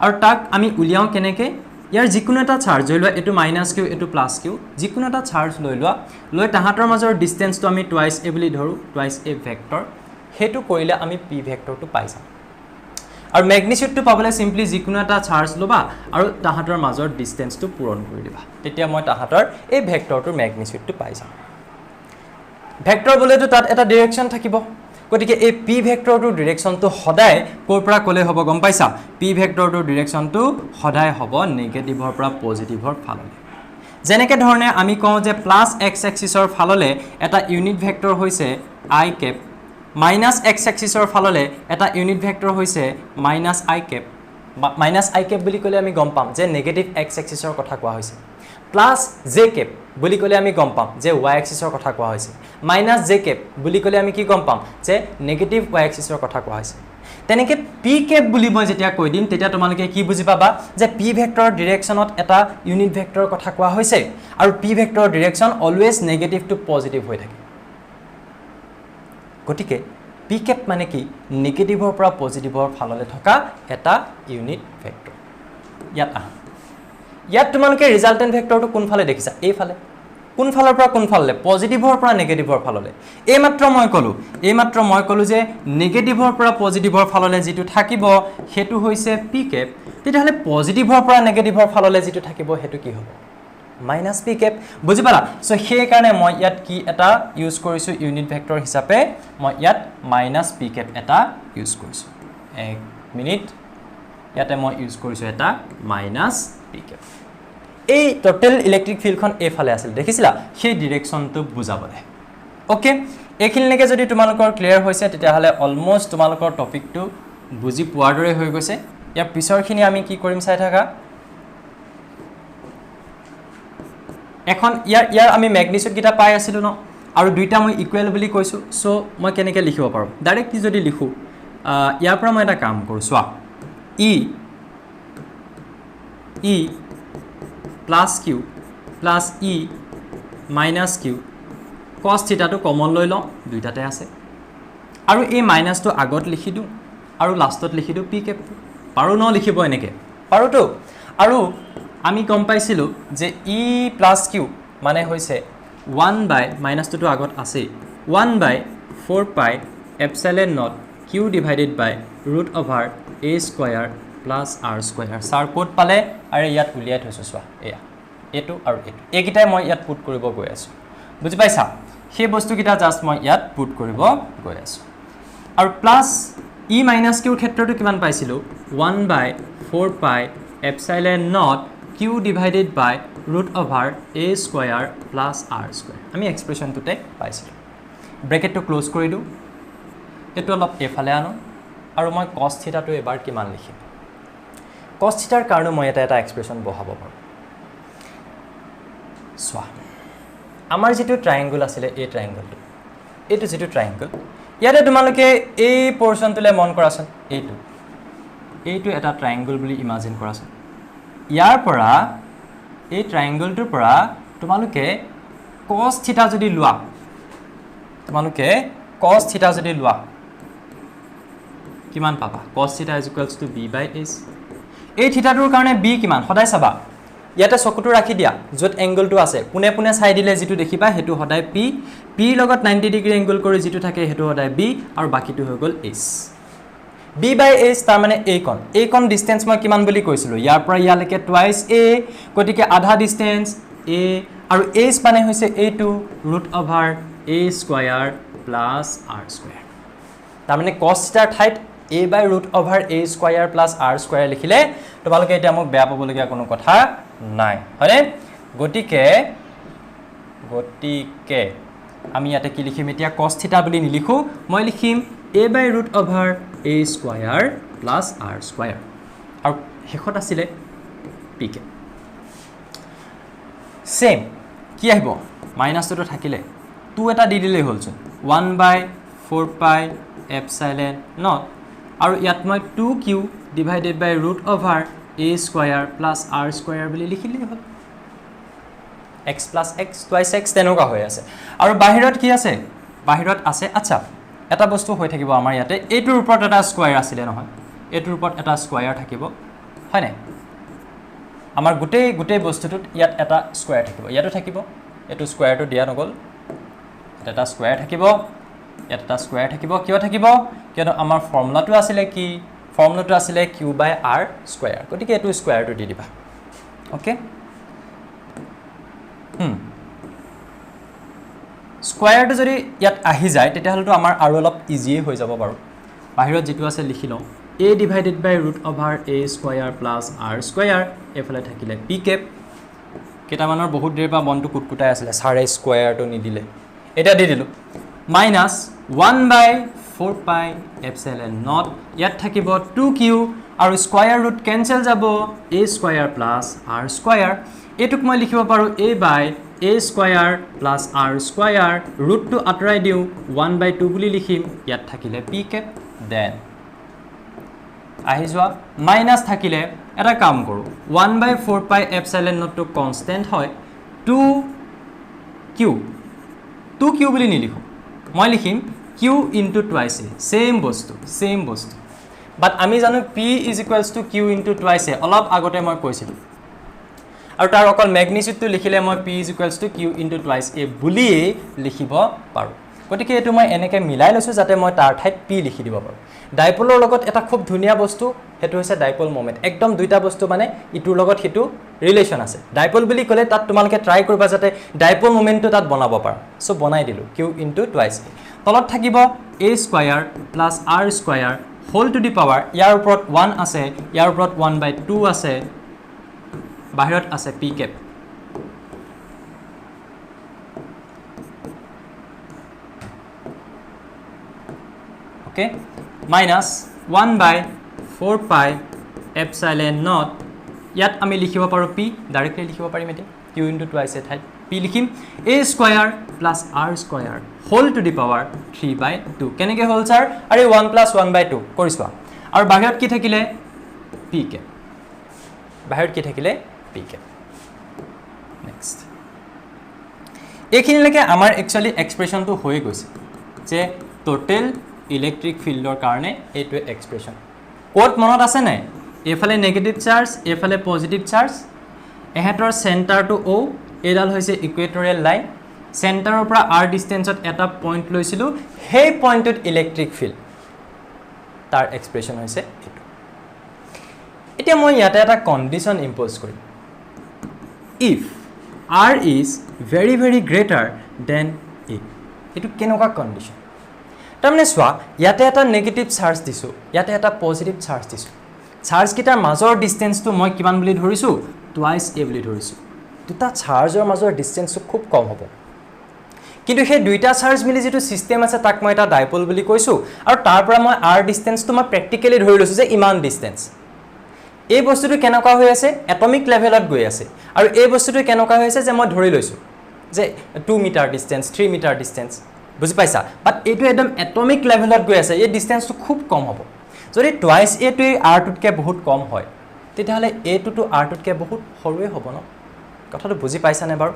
আৰু তাক আমি উলিয়াও কেনেকৈ ইয়াৰ যিকোনো এটা চাৰ্জ লৈ লোৱা এটো - q এটো + q যিকোনো এটা চাৰ্জ লৈ লোৱা লৈ তাহাতৰ মাজৰ ডিসটেন্সটো আমি টুৱাইস a বুলি ধৰো টুৱাইস a ভেক্টৰ হেতু কৰিলে আমি p ভেক্টৰটো পাই যাম আৰু ম্যাগনিটিউডটো পাবলে সিম্পলি যিকোনো এটা চাৰ্জ লবা আৰু তাহাতৰ মাজৰ ডিসটেন্সটো পূৰণ কৰি দিবা তেতিয়া মই তাহাতৰ এই ভেক্টৰটোৰ ম্যাগনিটিউডটো পাই যাম ভেক্টৰ বলেটো তাত এটা ডাইৰেকশন থাকিব গতিকে এই p ভেক্টৰটোৰ ডাইৰেকশনটো সদায় কোৰ পৰা কলে হ'ব গম পাইছা p ভেক্টৰটোৰ ডাইৰেকশনটো সদায় হ'ব নেগেটিভৰ পৰা পজিটিভৰ ফাললৈ যেনেকৈ ধৰণে আমি কওঁ যে প্লাস x এক্সিসৰ ফাললে এটা ইউনিট ভেক্টৰ হৈছে i cap মাইনাস x এক্সিসৰ ফাললে এটা ইউনিট ভেক্টৰ হৈছে - i cap - i cap বুলি কলে আমি গম পাম যে নেগেটিভ x এক্সিসৰ কথা কোৱা হৈছে প্লাস j cap বুলি কলে আমি গম পাম যে y এক্সিসৰ কথা কোৱা হৈছে - j cap বুলি কলে আমি কি গম পাম যে নেগেটিভ y এক্সিসৰ কথা কোৱা হৈছে তেনেকৈ p cap বুলি মই যেতিয়া কৈ দিম তেতিয়া তোমালোকে কি বুজি পাবা যে p ভেক্টৰৰ ডাইৰেকশনত এটা ইউনিট ভেক্টৰৰ কথা কোৱা হৈছে আৰু p ভেক্টৰৰ direction always negative to positive হৈ থাকে গতিকে p cap মানে কি নেগেটিভৰ পৰা পজিটিভৰ ফাললৈ থকা এটা ইউনিট ভেক্টৰ ইয়াত তোমালোকে ৰিজাল্টেন্ট ভেক্টৰটো কোন ফালে দেখিছা এই ফালে কোন ফালৰ পৰা কোন ফাললে পজিটিভৰ পৰা নেগেটিভৰ ফাললে এই মাত্ৰ মই কলো যে নেগেটিভৰ পৰা পজিটিভৰ ফাললে যেটো থাকিব হেতু হৈছে p cap তেতিয়াহলে পজিটিভৰ পৰা নেগেটিভৰ ফাললে যেটো থাকিব হেতু কি হ'ব - p cap বুজি পালা সো সেই কাৰণে মই ইয়াত কি এটা ইউজ কৰিছো ইউনিট ভেক্টৰ হিচাপে মই ইয়াত - p cap এটা ইউজ কৰিছো এক মিনিট ইয়াতে মই ইউজ কৰিছো এটা - p cap এই টোটেল ইলেক্ট্ৰিক ফিল্ডখন এইফালে আছিল দেখিছিলা সেই ডিৰেকশ্যনটো বুজাবলৈ ওকে এইখিনিলৈকে যদি তোমালোকৰ ক্লিয়াৰ হৈছে তেতিয়াহ'লে অলমোষ্ট তোমালোকৰ টপিকটো বুজি পোৱাৰ দৰে হৈ গৈছে ইয়াৰ পিছৰখিনি আমি কি কৰিম চাই থাকা এখন ইয়াৰ আমি ম্যাগনিটিউড কিটা পাই আছিলো ন আৰু দুইটা মই ইকুৱেল বুলি কৈছো সো মই কেনেকৈ লিখিব পাৰো ডাইৰেক্টলি যদি লিখো ইয়াৰ পৰা মই এটা কাম কৰো চোৱা E plus Q plus E minus Q cos theta to common লৈ লওঁ দুইটাতে আছে আৰু এই মাইনাসটো আগত লিখি দিওঁ আৰু লাষ্টত লিখি দিওঁ p cap পাৰো ন লিখিব এনেকে পাৰো তো আৰু আমি গম পাইছিলো যে E plus Q মানে হৈছে 1 by মাইনাসটো তো আগত আছে 1 by 4 pi epsilon naught Q divided by root over a square plus r square সাৰ কোড পালে আৰু ইয়াত উলিয়াই থৈছো চোৱা এয়া এটো আৰু এটো এইকিটাই মই ইয়াত পুট কৰিব গৈ আছো বুজি পাইছা সেই বস্তু কিটা জাস্ট মই ইয়াত পুট কৰিব গৈ আছো আৰু প্লাস e minus q ক্ষেত্ৰটো কিমান পাইছিলো 1 by 4 pi epsilon naught q divided by root over a square plus r square আমি এক্সপ্ৰেছনটোতে পাইছিলো ব্ৰেকেটটো ক্লোজ কৰি দিও এটো অলপ এফালে আনো আৰু মই cos θ টো এবাৰ কিমান লিখিম cos θ ৰ কাৰণে মই এটা এক্সপ্ৰেছন বহাব পাৰো সোয়া আমাৰ যেটো ট্ৰায়াঙ্গল আছিল এই ট্ৰায়াঙ্গলটো এটো যেটো ট্ৰায়াঙ্গল ইয়াতে তোমালোকে এই পোৰশনটোলে মন কৰাছন এইটো এটা ট্ৰায়াঙ্গল বুলি ইমাজিন কৰাছন ইয়াৰ পৰা এই ট্ৰায়াঙ্গলটোৰ পৰা তোমালোকে cos θ যদি লোৱা তোমালোকে cos θ যদি লোৱা কিমান পাবা cos θ = b by s এই থিটাটোৰ কাৰণে b কিমান সদায় চাবা ইয়াতে চকুটো ৰাখি দিয়া যত এংগলটো আছে পুনে পুনে চাই দিলে যেটো দেখিবা হেতু সদায় p p লগত 90 ডিগ্ৰী এংগল কৰি যেটো থাকে হেতু সদায় b আৰু বাকিটো হৈ গল s b by s তাৰ মানে এই কোন ডিসটেন্স মই কিমান বুলি কৈছিলো ইয়াৰ পৰা ইয়ালৈকে টুৱাইস a গতিকে আধা ডিসটেন্স a আৰু s মানে হৈছে a2 root over a square plus r square তাৰ মানে cos θ ঠাইত a by root over a square plus r square লিখিলে তোমালোকে এটা মোক বেয়া পাবলগীয়া কোনো কথা নাই হয়নে গটিকে আমি ইয়াতে কি লিখিম এতিয়া cos θ বুলি নিলিখো মই লিখিম a by root over a square plus r square আৰু হেখত আছিল pk সেম কি আহিব মাইনাসটো থাকিলে 2 এটা দি দিলে হলচোন 1 by 4 pi epsilon naught আৰু ইয়াত মই 2q divided by root over a square plus r square বুলি লিখিলে হল x plus x twice x তেনেকা হৈ আছে আৰু বাহিৰত কি আছে বাহিৰত আছে আচ্ছা এটা বস্তু হৈ থাকিব আমাৰ ইয়াতে এটোৰ ওপৰত এটা স্কয়াৰ আছিল নহয় এটোৰ ওপৰত এটা স্কয়াৰ থাকিব হয় নাই আমাৰ গুটেই বস্তুটোত ইয়াত এটা স্কয়াৰ থাকিব ইয়াতো থাকিব এটো স্কয়াৰটো দিয়া নগল এটা স্কয়াৰ থাকিব এটা স্কয়াৰ থাকিব কিয় থাকিব কিয়নো আমাৰ ফৰ্মুলাটো আছিল কি ফৰ্মুলাটো আছিল q by r স্কয়াৰ গতিকে এটো স্কয়াৰটো দি দিবা ওকে স্কয়াৰটো যদি ইয়াত আহি যায় তেতিয়াহলেটো আমাৰ আৰু অলপ ইজি হৈ যাব বাৰু বাহিৰত যেটো আছে লিখি লওঁ a divided by root over a square plus r square এফালে থাকিলে p cap কেটামানৰ বহুত দেৰ বা বনটো কুটকুটাই আছিল সাৰে স্কয়াৰটো নি দিলে এটা দি দিলো minus 1 by 4 pi epsilon naught ইয়াত থাকিব 2q আৰু স্কয়াৰ ৰুট কেনসেল যাব a square plus r square এটুক মই লিখিব পাৰো a by a square plus r square root to আতৰাই দিও 1 by 2 বুলি লিখিম ইয়াত থাকিলে p cap then আহি যোৱা মাইনাস থাকিলে এটা কাম কৰো 1 by 4 pi epsilon naught to constant হয় 2q বুলি নিলিখো মই লিখিম q into twice a same বস্তু but আমি জানো p = q into twice a অলপ আগতে মই কৈছিলো আৰু তাৰ অকল ম্যাগনিটিউডটো লিখিলে মই p = q into twice a বুলি লিখিব পাৰো গতিকে এটো মই এনেকে মিলাই লৈছো যাতে মই তাৰ ঠাইত p লিখি দিব পাৰো ডাইপোলৰ লগত এটা খুব ধুনিয়া বস্তু হেতু হৈছে ডাইপোল মোমেন্ট একদম দুইটা বস্তু মানে ইটোৰ লগত হিটো ৰিলেচন আছে ডাইপোল বুলি কলে তাত তোমালকে ট্ৰাই কৰিবা যাতে ডাইপোল মোমেন্টটো তাত বনাব পাৰা সো বনাই দিলো q into twice a তলত থাকিব a square plus r square whole to the power ইয়াৰ ওপৰত 1 আছে ইয়াৰ ওপৰত 1 by 2 আছে বাহিৰত আছে p cap okay minus 1 by 4 pi epsilon naught ইয়াত আমি লিখিব পাৰো p ডাইৰেক্টলি লিখিব পাৰিম এতে q into twice a ঠাইত p লিখিম a square plus r square whole to the power 3 by 2 কেনেকে হল স্যাৰ আৰে 1 plus 1 by 2 কৰিছোৱা আৰু বাহিৰত কি থাকিলে p cap বাহিৰত কি থাকিলে p cap next এইখিনিলৈকে আমাৰ একচুয়ালি এক্সপ্ৰেশনটো হৈ গৈছে যে টোটাল ইলেক্ট্ৰিক ফিল্ডৰ কাৰণে এইটো এক্সপ্ৰেশন কোট মনত আছে নাই এফালে নেগেটিভ চাৰ্জ এফালে পজিটিভ চাৰ্জ এহেতৰ সেন্টাৰটো ও এডাল হৈছে ইকুৱেটৰিয়েল লাইন সেন্টাৰৰ পৰা r ডিসটেন্সত এটা পইণ্ট লৈছিলো সেই পইণ্টত ইলেক্ট্ৰিক ফিল্ড তাৰ এক্সপ্ৰেশন হৈছে এটো এতিয়া মই ইয়াতে এটা কন্ডিশন ইম্পোজ কৰিম if r is very very greater than a এটো কেনেকুৱা কন্ডিশন তাৰমানে সোৱা ইয়াতে এটা নেগেটিভ চাৰ্জ দিছো ইয়াতে এটা পজিটিভ চাৰ্জ দিছো চাৰ্জ কিটাৰ মাজৰ ডিসটেন্সটো মই কিমান বুলি ধৰিছো টুৱাইস a বুলি ধৰিছো দুটা চাৰ্জৰ মাজৰ ডিসটেন্সটো খুব কম হ'ব কিন্তু সেই দুইটা চাৰ্জ মিলি যেটো সিস্টেম আছে তাক মই এটা ডাইপোল বুলি কৈছো আৰু তাৰ পৰা মই r ডিসটেন্সটো মই প্ৰ্যাকটিক্যালি ধৰি লৈছো যে ইমান ডিসটেন্স এই বস্তুটো কেনেকুৱা হৈ আছে এটমিক লেভেলত গৈ আছে আৰু এই বস্তুটো কেনেকুৱা হৈ আছে যে মই ধৰি লৈছো যে 2 মিটাৰ ডিসটেন্স 3 মিটাৰ ডিসটেন্স বুজি পাইছা বাট এইটো একদম এটমিক লেভেলত গৈ আছে এই ডিসটেন্সটো খুব কম হ'ব যদি টুৱাইস a টো r টুতকে বহুত কম হয় তেতিয়াহলে a টো r টুতকে বহুত সৰুৱে হ'ব ন কথাটো বুজি পাইছা নে বাৰু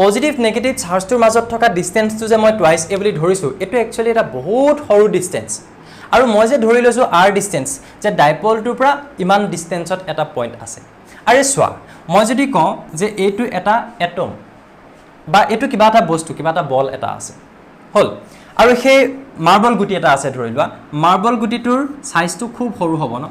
পজিটিভ নেগেটিভ চাৰ্জটোৰ মাজত থকা ডিসটেন্সটো যে মই টুৱাইস a বুলি ধৰিছো এটো একচুয়ালি এটা বহুত সৰু ডিসটেন্স আৰু মই যে ধৰি লৈছো r ডিসটেন্স যে ডাইপোলটোৰ পৰা ইমান ডিসটেন্সত এটা পইণ্ট আছে আৰু সোৱা মই যদি কওঁ যে এইটো এটা এটম বা এইটো কিবা এটা বস্তু কিবা এটা বল এটা আছে হল আৰু সেই মাৰ্বল গুটি এটা আছে ধৰি লোৱা মাৰ্বল গুটিটোৰ সাইজটো খুব সৰু হ'ব ন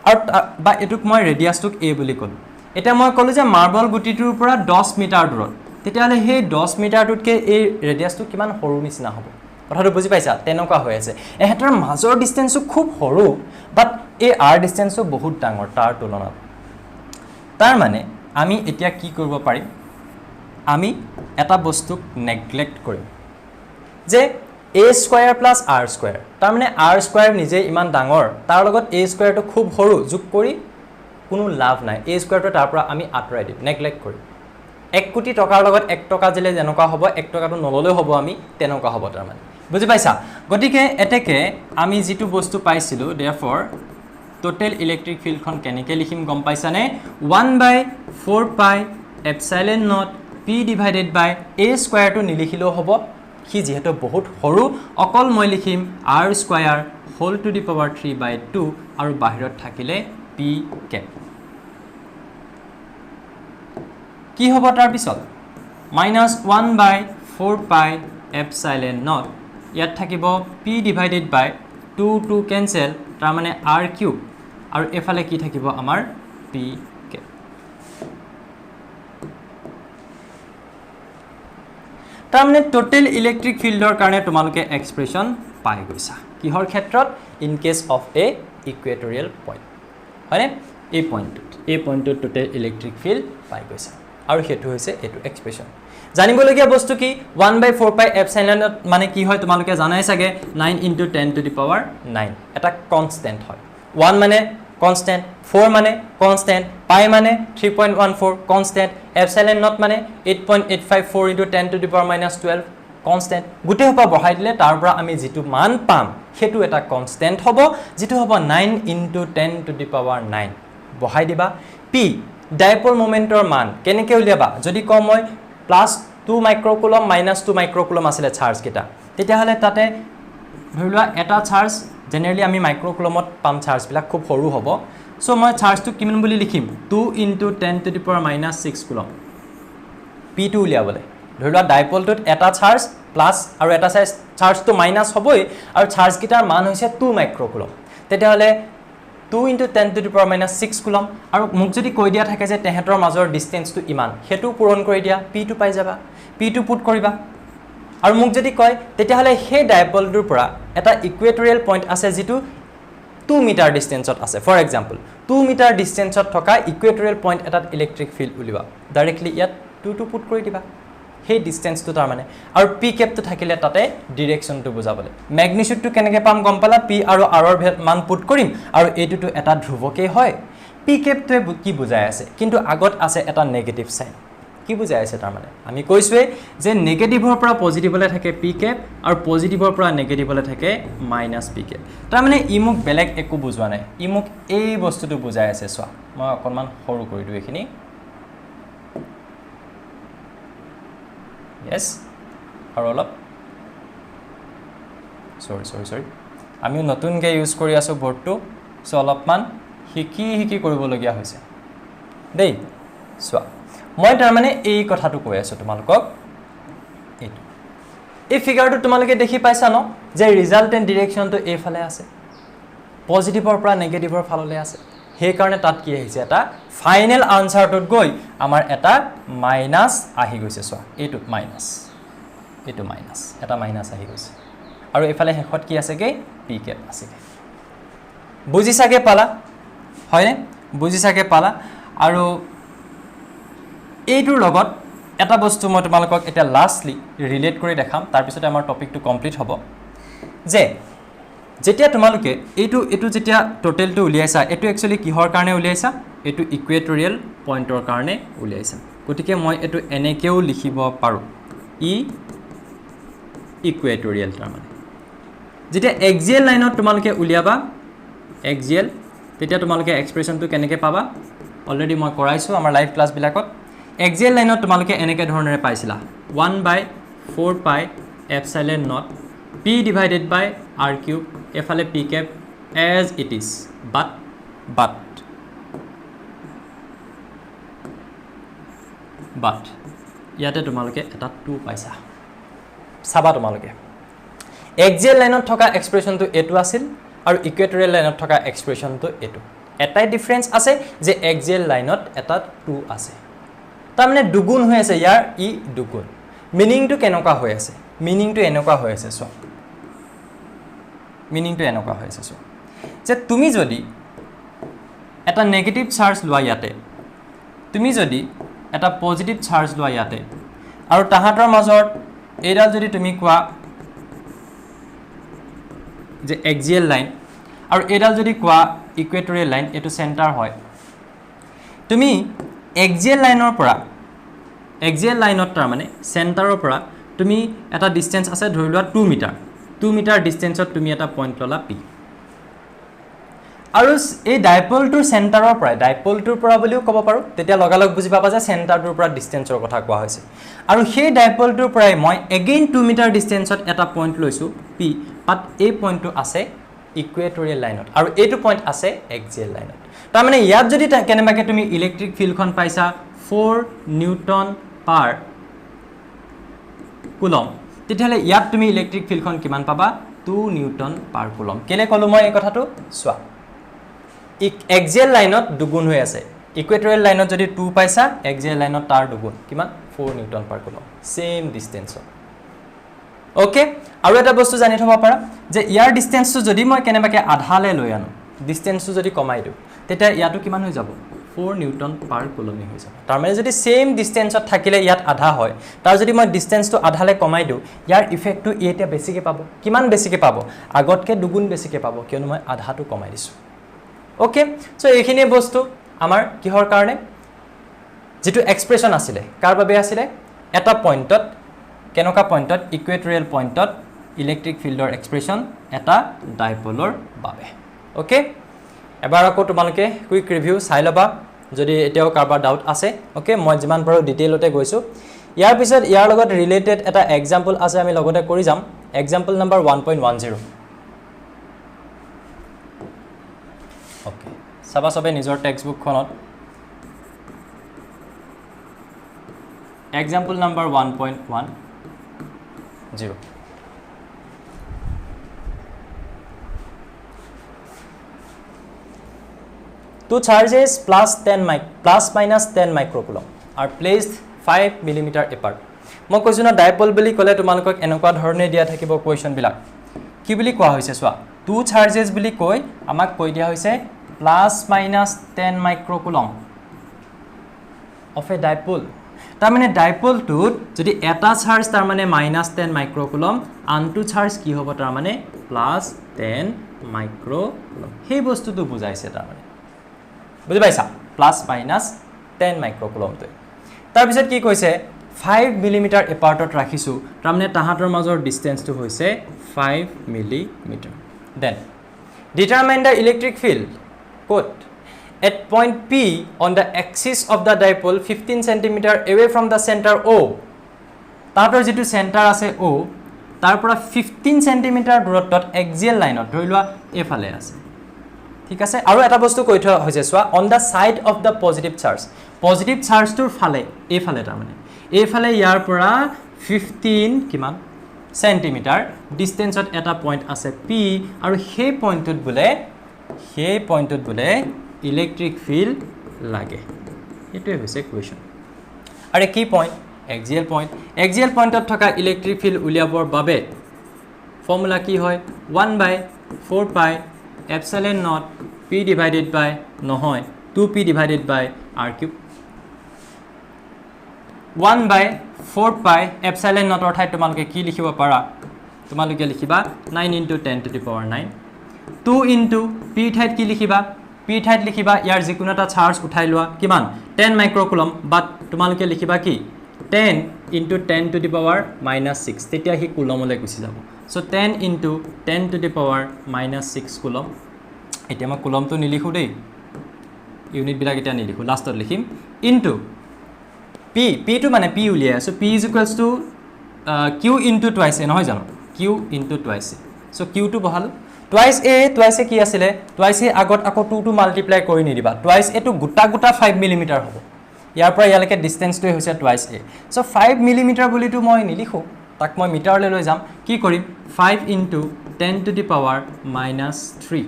আৰু বা এটুক মই ৰেডিয়াসটোক a বুলি কলো এটা মই কলো যে মাৰ্বল গুটিটোৰ পৰা 10 মিটাৰ দূৰত তেতিয়াহলে সেই 10 মিটাৰটোতকে এই ৰেডিয়াসটো কিমান সৰু নিচিনা হ'ব কথাটো বুজি পাইছা তেনেকুৱা হৈ আছে এহেতৰ মাজৰ ডিসটেন্সটো খুব সৰু বাট এই r ডিসটেন্সটো বহুত ডাঙৰ তাৰ তুলনাত তাৰ মানে আমি এতিয়া কি কৰিব পাৰিম আমি এটা বস্তুক নেগলেক্ট কৰিম যে a square plus r square তাৰ মানে r স্কয়াৰ নিজে ইমান ডাঙৰ তাৰ লগত a স্কয়াৰটো খুব সৰু যোগ কৰি কোনো লাভ নাই a স্কয়াৰটো তাৰ পৰা আমি আঁতৰাই দিম নেগলেক্ট কৰিম 1 কোটি টকাৰ লগত 1 টকা দিলে যেনেকুৱা হ'ব 1 টকাটো নললেও হ'ব আমি তেনেকুৱা হ'ব তাৰ মানে বুজি পাইছা গটিকে এতেকে আমি যেটো বস্তু পাইছিলো therefore total electric field খন কেনেকে লিখিম গম পাইছা নে 1 by 4 pi epsilon naught p divided by a square টো নিলিখিলেও হ'ব কি যেহেতু বহুত সৰু অকল মই লিখিম r square whole to the power 3 by 2 আৰু বাহিৰত থাকিলে p cap কি হ'ব তাৰ পিছত minus 1 by 4 pi epsilon naught ইয়াত থাকিব p divided by 2 to cancel তাৰ মানে r cube আৰু এফালে কি থাকিব আমাৰ p cap তাৰ মানে টোটাল ইলেক্ট্ৰিক ফিল্ডৰ কাৰণে তোমালোকে এক্সপ্ৰেশন পাই গৈছা কিহৰ ক্ষেত্ৰত in case of A Equatorial point হয়নে এই পইণ্টত টোটাল ইলেক্ট্ৰিক ফিল্ড পাই গৈছা আৰু হেতু হৈছে এটো এক্সপ্ৰেশন জানিবলগীয়া বস্তু কি 1 by 4 pi epsilon মানে কি হয় তোমালোকে জানাই সাগে 9 into 10 to the power 9 এটা কনস্ট্যান্ট হয় 1 মানে কনস্ট্যান্ট 4 মানে কনস্ট্যান্ট pi মানে 3.14 কনস্ট্যান্ট epsilon naught মানে 8.854 into 10 to the power minus 12 constant গুটে হপা বহাই দিলে তাৰ পৰা আমি যেটো মান পাম হেতু এটা কনস্ট্যান্ট হ'ব যেটো হ'ব 9 into 10 to the power 9 বহাই দিবা p ডাইপোল মোমেন্টৰ মান কেনেকে উলিয়াবা যদি কম মই plus 2 microcoulomb minus 2 microcoulomb আসলে চার্জ কিটা তেতিয়া হলে তাতে ধৰিলোৱা এটা চাৰ্জ জেনাৰেলি আমি মাইক্ৰোকুলমত পাম চাৰ্জ বিলাক খুব সৰু হ'ব সো মই চাৰ্জটো কিমান বুলি লিখিম 2 into 10 to the power minus 6 coulomb p2 উলিয়াবলে ধৰিলোৱা ডাইপোলটোত এটা চাৰ্জ প্লাস আৰু এটা চাৰ্জটো মাইনাস হ'বই আৰু চাৰ্জ কিটাৰ মান হৈছে 2 মাইক্ৰোকুলম তেতিয়া হলে 2 into 10 to the power minus 6 coulomb আৰু মোক যদি কৈ দিয়া থাকে যে তেহেতৰ মাজৰ ডিসটেন্সটো ইমান হেতু পূৰণ কৰি দিয়া p2 পাই যাবা p2 পুট কৰিবা আৰু মোক যদি কয় তেতিয়া হলে হে ডাইপোলটোৰ পৰা এটা ইকুৱেটৰিয়েল পইণ্ট আছে যেটো 2 মিটাৰ ডিষ্টেন্সত আছে ফৰ এক্সাম্পল 2 মিটাৰ ডিষ্টেন্সত থকা ইকুৱেটৰিয়েল পইণ্ট এটাত ইলেক্ট্ৰিক ফিল্ড উলিওৱা ডাইৰেক্টলি ইয়াত 2 টু পুট কৰি দিবা সেই ডিষ্টেন্সটো তাৰ মানে আৰু পি কেপটো থাকিলে তাতে ডিৰেকশ্যনটো বুজাবলৈ ম্যাগনিটিউডটো কেনেকৈ পাম গম পালা পি আৰু আৰ ৰ মান পুট কৰিম আৰু এইটোটো এটা ধ্ৰুৱকেই হয় পি কেপটোৱে কি বুজাই আছে কিন্তু আগত আছে এটা নেগেটিভ সাইন কি বুজাই আছে তাৰ মানে আমি কৈছোৱে যে নেগেটিভৰ পৰা পজিটিভলৈ থাকে পি কেপ আৰু পজিটিভৰ পৰা নেগেটিভলৈ থাকে মাইনাছ পি কেপ তাৰ মানে ই মোক বেলেগ একো বুজোৱা নাই ই মোক এই বস্তুটো বুজাই আছে চোৱা মই অকণমান সৰু কৰি দিওঁ এইখিনি yes আৰু অলপ সৰি আমি নতুনকৈ ইউজ কৰি আছোঁ বৰ্ডটো সো অলপমান শিকি কৰিবলগীয়া হৈছে দেই চোৱা মই তাৰ মানে এই কথাটো কৈ আছোঁ তোমালোকক এইটো এই ফিগাৰটো তোমালোকে দেখি পাইছা ন যে ৰিজাল্টেণ্ট ডিৰেকশ্যনটো এইফালে আছে পজিটিভৰ পৰা নেগেটিভৰ ফাললৈ আছে সেইকাৰণে তাত কি আহিছে এটা ফাইনেল আনসাৰটোত গৈ আমাৰ এটা মাইনাছ আহি গৈছে চোৱা এইটো মাইনাছ এটা মাইনাছ আহি গৈছে আৰু এইফালে শেষত কি আছেগে পি কেপ আছেগে বুজিছাগে পালা হয়নে বুজিছাগে পালা আৰু এইটোৰ লগত এটা বস্তু মই তোমালোকক এটা লাষ্টলি ৰিলেট কৰি দেখাম তাৰপিছতে আমাৰ টপিকটো কমপ্লিট হ'ব যে যেতিয়া তোমালোকে এইটো যেতিয়া টোটেলটো উলিয়াইছা এইটো একচুৱেলি কিহৰ কাৰণে উলিয়াইছা এইটো ইকুৱেটৰিয়েল পইণ্টৰ কাৰণে উলিয়াইছা গতিকে মই এইটো এনেকৈও লিখিব পাৰোঁ ই ইকুৱেটৰিয়েল তাৰমানে যেতিয়া এক্সিয়েল লাইনত তোমালোকে উলিয়াবা এক্সিয়েল তেতিয়া তোমালোকে এক্সপ্ৰেশ্যনটো কেনেকৈ পাবা অলৰেডি মই কৰাইছোঁ আমাৰ লাইভ ক্লাছবিলাকত এক্সিয়েল লাইনত তোমালোকে এনেকৈ ধৰণেৰে পাইছিলা 1/4 pi epsilon not p divided by r cube এফালে p cap as it is but ইয়াতে তোমালোকে এটা 2 পাইছা চাবা তোমালোকে এক্সিয়েল লাইনত থকা এক্সপ্ৰেশ্যনটো এইটো আছিল আৰু ইকুৱেটৰিয়েল লাইনত থকা এক্সপ্ৰেশ্যনটো এইটো এটাই ডিফাৰেন্স আছে যে এক্সিয়েল লাইনত এটা 2 আছে তাৰমানে দুগুণ হৈ আছে ইয়াৰ ই দুগুণ মিনিংটো কেনেকুৱা হৈ আছে মিনিংটো এনেকুৱা হৈ আছে চোৱা যে তুমি যদি এটা নেগেটিভ চাৰ্জ লোৱা ইয়াতে তুমি যদি এটা পজিটিভ চাৰ্জ লোৱা ইয়াতে আৰু তাহাঁতৰ মাজত এইডাল যদি তুমি কোৱা যে এক্সিয়েল লাইন আৰু এইডাল যদি কোৱা ইকুৱেটৰিয়েল লাইন এইটো চেণ্টাৰ হয় তুমি এক্সিয়েল লাইনত তাৰমানে চেণ্টাৰৰ পৰা তুমি এটা ডিষ্টেন্স আছে ধৰি লোৱা 2 মিটাৰ ডিষ্টেন্সত তুমি এটা পইণ্ট ল'লা পি আৰু এই ডাইপলটোৰ চেণ্টাৰৰ পৰা ডাইপলটোৰ পৰা বুলিও ক'ব পাৰোঁ তেতিয়া লগালগ বুজি পাবা যে চেণ্টাৰটোৰ পৰা ডিষ্টেন্সৰ কথা কোৱা হৈছে আৰু সেই ডাইপলটোৰ পৰাই মই এগেইন 2 মিটাৰ ডিষ্টেন্সত এটা পইণ্ট লৈছোঁ পি বাট এই পইণ্টটো আছে ইকুৱেটৰিয়েল লাইনত আৰু এইটো পইণ্ট আছে এক্সিয়েল লাইনত তাৰমানে ইয়াত যদি কেনেবাকৈ তুমি ইলেক্ট্ৰিক ফিল্ডখন পাইছা 4 নিউটন পাৰ কুলম তেতিয়াহ'লে ইয়াত তুমি ইলেক্ট্ৰিক ফিল্ডখন কিমান পাবা 2 নিউটন পাৰ কুলম কেলে ক'লোঁ মই এই কথাটো চোৱা এক্সিয়েল লাইনত দুগুণ হৈ আছে ইকুৱেটৰিয়েল লাইনত যদি 2 পাইছা এক্সিয়েল লাইনত তাৰ দুগুণ কিমান 4 নিউটন পাৰ কুলম সেম ডিষ্টেন্সত ওকে আৰু এটা বস্তু জানি থ'ব পাৰা যে ইয়াৰ ডিষ্টেন্সটো যদি মই কেনেবাকৈ আধালৈ লৈ আনো ডিষ্টেন্সটো যদি কমাই দিওঁ তেতিয়া ইয়াতো কিমান হৈ যাব 4 নিউটন পাৰ কুলমি হৈ যাব তাৰমানে যদি সেম ডিষ্টেন্সত থাকিলে ইয়াত আধা হয় তাৰ যদি মই ডিষ্টেন্সটো আধালৈ কমাই দিওঁ ইয়াৰ ইফেক্টটো এতিয়া বেছিকৈ পাব কিমান বেছিকৈ পাব আগতকৈ দুগুণ বেছিকৈ পাব কিয়নো মই আধাটো কমাই দিছোঁ ওকে সো এইখিনি বস্তু আমাৰ কিহৰ কাৰণে যেটো এক্সপ্ৰেছন আছিলে কাৰ বাবে আছিলে এটা পইণ্টত কেনেকুৱা পইণ্টত ইকুৱেটৰিয়েল পইণ্টত ইলেক্ট্ৰিক ফিল্ডৰ এক্সপ্ৰেছন এটা ডাইপলৰ বাবে ওকে এবাৰ আকৌ তোমালোকে কুইক ৰিভিউ চাই ল'বা যদি এতিয়াও কাৰোবাৰ ডাউট আছে ওকে মই যিমান পাৰোঁ ডিটেইলতে গৈছোঁ ইয়াৰ পিছত ইয়াৰ লগত ৰিলেটেড এটা এক্সাম্পল আছে আমি লগতে কৰি যাম এক্সাম্পল নম্বৰ 1.10 ওকে চাবা সবে নিজৰ টেক্সট বুকখনত example number 1.10 Two charges plus minus 10 microcoulomb are placed 5 millimeter apart. মই কৈছো না ডাইপল বুলি ক'লে তোমালোকক এনেকুৱা ধৰণে দিয়া থাকিব কোৱেশ্চন বিলাক কি বুলি কোৱা হৈছে চোৱা টু চাৰ্জেছ বুলি কৈ আমাক কৈ দিয়া হৈছে plus minus 10 microcoulomb of a dipole তাৰ মানে ডাইপোলটোত যদি এটা চাৰ্জ তাৰ মানে -10 মাইক্ৰকুলম আনটো চাৰ্জ কি হ'ব তাৰ মানে +10 মাইক্ৰকুলম সেই বস্তুটো বুজাইছে তাৰ মানে বুজি পাইছা প্লাছ মাইনাছ 10 মাইক্ৰকুলমটো তাৰপিছত কি কৈছে 5 মিলিমিটাৰ এপাৰ্টত ৰাখিছোঁ তাৰ মানে তাহাঁতৰ মাজৰ ডিষ্টেন্সটো হৈছে 5 millimetre then determine the electric field ক'ত at point P on the axis of the dipole 15 cm away from the center O তাহাঁতৰ যেটো সেন্টাৰ আছে O তাৰ পৰা 15 cm দূৰত্বত এক্সিয়েল লাইনত ধৰি লোৱা এফালে আছে ঠিক আছে আৰু এটা বস্তু কৈ থোৱা হৈছে চোৱা on the side of the positive chargeটোৰ ফালে এফালে তাৰ মানে এফালে ইয়াৰ পৰা 15 কিমান সেন্টিমিটাৰ ডিসটেন্সত এটা পইণ্ট আছে P আৰু সেই পইণ্টত বোলে ইলেক্ট্ৰিক ফিল্ড লাগে এটোৱে হৈছে কোৱেশ্চন আৰু কি পইণ্ট এক্সিয়েল পইণ্টত থকা ইলেক্ট্ৰিক ফিল্ড উলিয়াবৰ বাবে ফৰ্মুলা কি হয় 1/4 pi epsilon not p divided by নহয় 2p divided by r cube 1/4 pi epsilon Notre ঠাইত তোমালোকে কি লিখিব পাৰা তোমালোকে লিখিবা 9 * 10 to the power 9 2 into p ঠাইত কি লিখিবা p ঠাইত লিখিবা ইয়াৰ যিকোনো এটা চাৰ্জ উঠাই লোৱা কিমান 10 মাইক্ৰকুলম বাট তোমালোকে লিখিবা কি 10 into 10 to the power -6 তেতিয়া হি কুলমলৈ গুচি যাব so 10 into 10 to the power -6 coulomb এতিয়া মই কুলমটো নিলিখো দেই ইউনিট বিলাক এটা নিলিখো লাষ্টত লিখিম into p টো মানে p উলিয়াই so p = q into twice a নহয় জানো q into twice a so q টো বহালো twice a কি আছিলে twice a আগত আকৌ 2 টো মাল্টিপ্লাই কৰি নিদিবা twice a টো গুটা 5 মিলিমিটাৰ হ'ব ইয়াৰ পৰা ইয়ালৈকে ডিসটেন্সটো হৈছে twice a সো 5 মিলিমিটাৰ বুলিটো মই নিলিখো তাক মই মিটাৰলৈ লৈ যাম কি কৰিম 5 into 10 to the power -3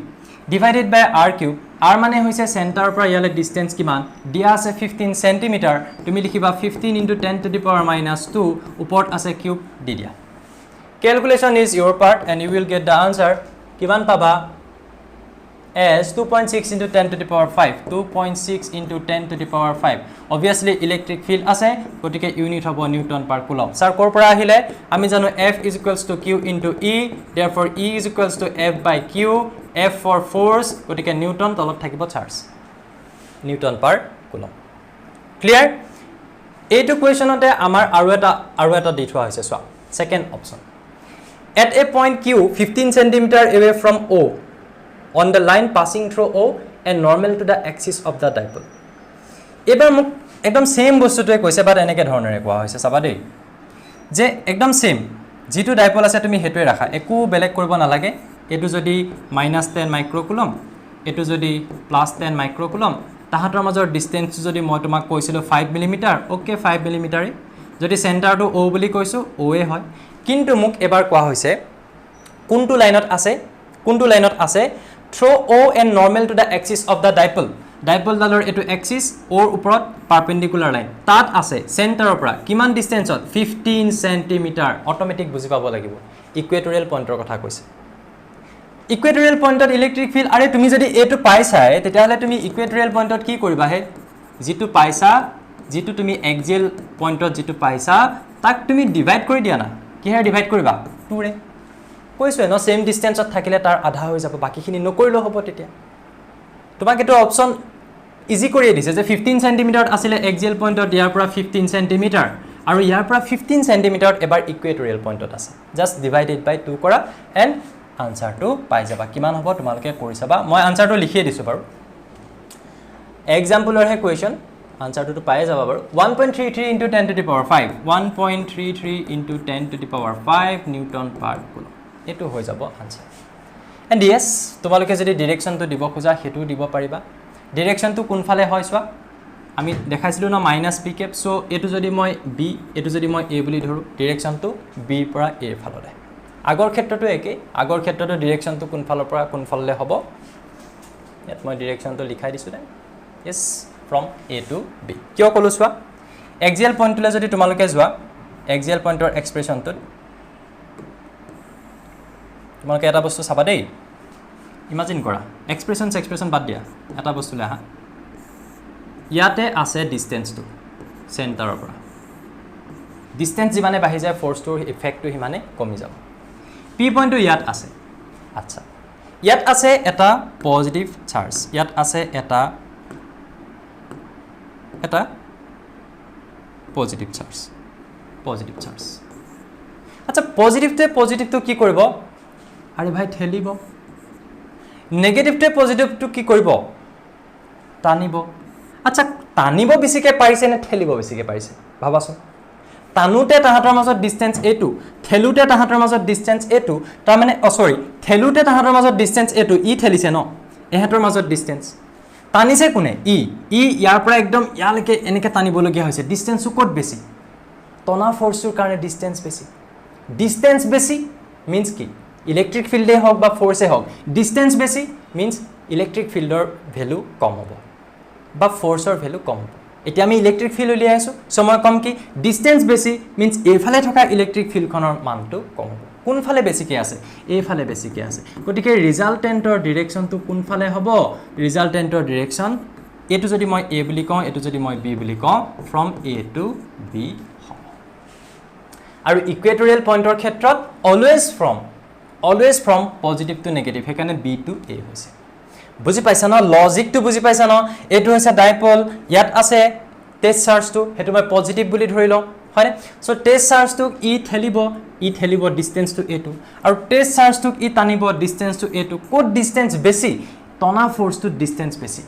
divided by r cube r মানে হৈছে সেন্টাৰৰ পৰা ইয়ালে ডিসটেন্স কিমান দিয়া আছে 15 সেন্টিমিটাৰ তুমি লিখিবা 15 into 10 to the power -2 ওপৰত আছে কিউব দি দিয়া calculation is your part and you will get the answer কিমান পাবা as 2.6 into 10 to the power 5 2.6 into 10 to the power 5 obviously electric field আছে গটিকে ইউনিট হ'ব নিউটন পাৰ কুলম স্যাৰ কোৰ পৰা আহিলে আমি জানো F = Q into E therefore E = F by Q F for force গটিকে নিউটন তলত থাকিব চাৰ্জ নিউটন পাৰ কুলম ক্লিয়াৰ এইটো কোৱেশ্চনতে আমাৰ আৰু এটা দি থোৱা হৈছে চোৱা second option at a point Q 15 cm away from O on the line passing through O and normal to the axis of the dipole এবাৰ মোক একদম সেম বস্তুটোৱে কৈছে বাট এনেকে ধৰণৰে কোৱা হৈছে চাবা দেই যে একদম সেম যেটো ডাইপল আছে তুমি হেতুৱে ৰাখা একো বেলেগ কৰিব নালাগে এটো যদি -10 মাইক্ৰকুলম এটো যদি +10 মাইক্ৰকুলম তাহাঁতৰ মাজৰ ডিসটেন্স যদি মই তোমাক কৈছিলো 5 মিলিমিটাৰ ওকে 5 মিলিমিটাৰ যদি সেন্টাৰটো O বুলি কৈছো O এ হয় কিন্তু মোক এবাৰ কোৱা হৈছে কোনটো লাইনত আছে throw O and normal to the axis of the dipole ডালৰ এটো এক্সিস ওৰ ওপৰত পাৰপেন্ডিকুলাৰ লাইন তাত আছে সেন্টাৰৰ পৰা কিমান ডিসটেন্সত 15 সেন্টিমিটাৰ অটোমেটিক বুজি পাব লাগিব ইকুৱেটৰিয়েল পইণ্টৰ কথা কৈছে ইকুৱেটৰিয়েল পইণ্টত ইলেক্ট্ৰিক ফিল্ড আৰে তুমি যদি এটো পাইছাই তেতিয়াহলে তুমি ইকুৱেটৰিয়েল পইণ্টত কি কৰিবা হে যেটো পাইছা যেটো তুমি এক্সিয়েল পইণ্টত যেটো পাইছা তাক তুমি ডিভাইড কৰি দিয়া না কিহে ডিভাইড কৰিবা 2 ৰে কৈছো ন সেম ডিসটেন্সত থাকিলে তাৰ আধা হৈ যাব বাকিখিনি নকৰিলো হ'ব তেতিয়া তোমাক এটো অপচন ইজি কৰি দিছে যে 15 সেন্টিমিটাৰ আছিল এক্সিয়েল পইণ্টত ইয়াৰ পৰা 15 সেন্টিমিটাৰ আৰু ইয়াৰ পৰা 15 সেন্টিমিটাৰ এবাৰ ইকুৱেটৰিয়েল পইণ্টত আছে জাস্ট ডিভাইডেড বাই 2 কৰা এন্ড আনসাৰটো পাই যাবা কিমান হ'ব তোমালোকে কৰি চাবা মই আনসাৰটো লিখিয়ে দিছো বাৰু এক্সাম্পলৰ হে কোৱেশ্চন আনসাৰটো পাই যাবা বাৰু 1.33 into 10 to the power 5 1.33 into 10 to the power 5 Newton per coulomb এটো হৈ যাব আনসাৰ এন্ড yes তোমালোকে যদি ডাইৰেকশনটো দিব খোজা হেতু দিব পাৰিবা ডাইৰেকশনটো কোনফালে হয় সোৱা আমি দেখাইছিলো না -p কেপ সো এটো যদি মই b এটো যদি মই a বুলি ধৰো ডাইৰেকশনটো b পৰা a ফাললে আগৰ ক্ষেত্ৰটো একে আগৰ ক্ষেত্ৰটো ডাইৰেকশনটো কোনফালৰ পৰা কোনফাললে হ'ব ইয়াত মই ডাইৰেকশনটো লিখাই দিছো না yes from a to b কিয় কলো সোৱা এক্সিয়েল পইণ্টলে যদি তোমালোকে যোৱা এক্সিয়েল পইণ্টৰ এক্সপ্ৰেছনটো তোমালোকে এটা বস্তু চাবা দেই ইমাজিন কৰা এক্সপ্ৰেছন বাদ দিয়া এটা বস্তুলৈ আহা ইয়াতে আছে ডিষ্টেঞ্চটো চেণ্টাৰৰ পৰা ডিষ্টেঞ্চ যিমানে বাঢ়ি যায় ফ'ৰ্চটোৰ ইফেক্টটো সিমানে কমি যাব পি পইণ্টটো ইয়াত আছে আচ্ছা ইয়াত আছে এটা পজিটিভ চাৰ্জ ইয়াত আছে এটা পজিটিভ চাৰ্জ আচ্ছা পজিটিভটো কি কৰিব আৰে ভাই ঠেলিব নেগেটিভটোৱে পজিটিভটো কি কৰিব টানিব আচ্ছা টানিব বেছিকৈ পাৰিছে নে ঠেলিব বেছিকৈ পাৰিছে ভাবাচোন টানোতে তাহাঁতৰ মাজত ডিষ্টেঞ্চ এইটো ঠেলোতে তাহাঁতৰ মাজত ডিষ্টেঞ্চ এইটো তাৰমানে সৰি ঠেলোতে তাহাঁতৰ মাজত ডিষ্টেঞ্চ এইটো ই ঠেলিছে ন এহেঁতৰ মাজত ডিষ্টেঞ্চ টানিছে কোনে ই ইয়াৰ পৰা একদম ইয়ালৈকে এনেকৈ টানিবলগীয়া হৈছে ডিষ্টেঞ্চটো ক'ত বেছি টনা ফ'ৰ্চটোৰ কাৰণে ডিষ্টেঞ্চ বেছি মিন্স কি ইলেক্ট্ৰিক ফিল্ডে হওক বা ফ'ৰ্চে হওক ডিষ্টেঞ্চ বেছি মিন্স ইলেক্ট্ৰিক ফিল্ডৰ ভেলু কম হ'ব বা ফ'ৰ্চৰ ভেলু কম হ'ব এতিয়া আমি ইলেক্ট্ৰিক ফিল্ড উলিয়াই আছোঁ চ' মই ক'ম কি ডিষ্টেঞ্চ বেছি মিন্স এইফালে থকা ইলেক্ট্ৰিক ফিল্ডখনৰ মানটো কম হ'ব কোনফালে বেছিকৈ আছে এইফালে বেছিকৈ আছে গতিকে ৰিজাল্টেণ্টৰ ডিৰেকশ্যনটো কোনফালে হ'ব ৰিজাল্টেণ্টৰ ডিৰেকশ্যন এইটো যদি মই এ বুলি কওঁ এইটো যদি মই বি বুলি কওঁ ফ্ৰম এ টু বি হ'ব আৰু ইকুৱেটৰিয়েল পইণ্টৰ ক্ষেত্ৰত always from positive to negative সেইকাৰণে বি টু এ হৈছে বুজি পাইছা ন লজিকটো বুজি পাইছা ন এইটো হৈছে ডাইপল ইয়াত আছে টেষ্ট চাৰ্জটো সেইটো মই পজিটিভ বুলি ধৰি লওঁ হয়নে চ' টেষ্ট চাৰ্জটোক ই ঠেলিব ডিষ্টেঞ্চটো এইটো আৰু টেষ্ট চাৰ্জটোক ই টানিব ডিষ্টেঞ্চটো এইটো ক'ত ডিষ্টেঞ্চ বেছি টনা ফ'ৰ্চটোত ডিষ্টেঞ্চ বেছি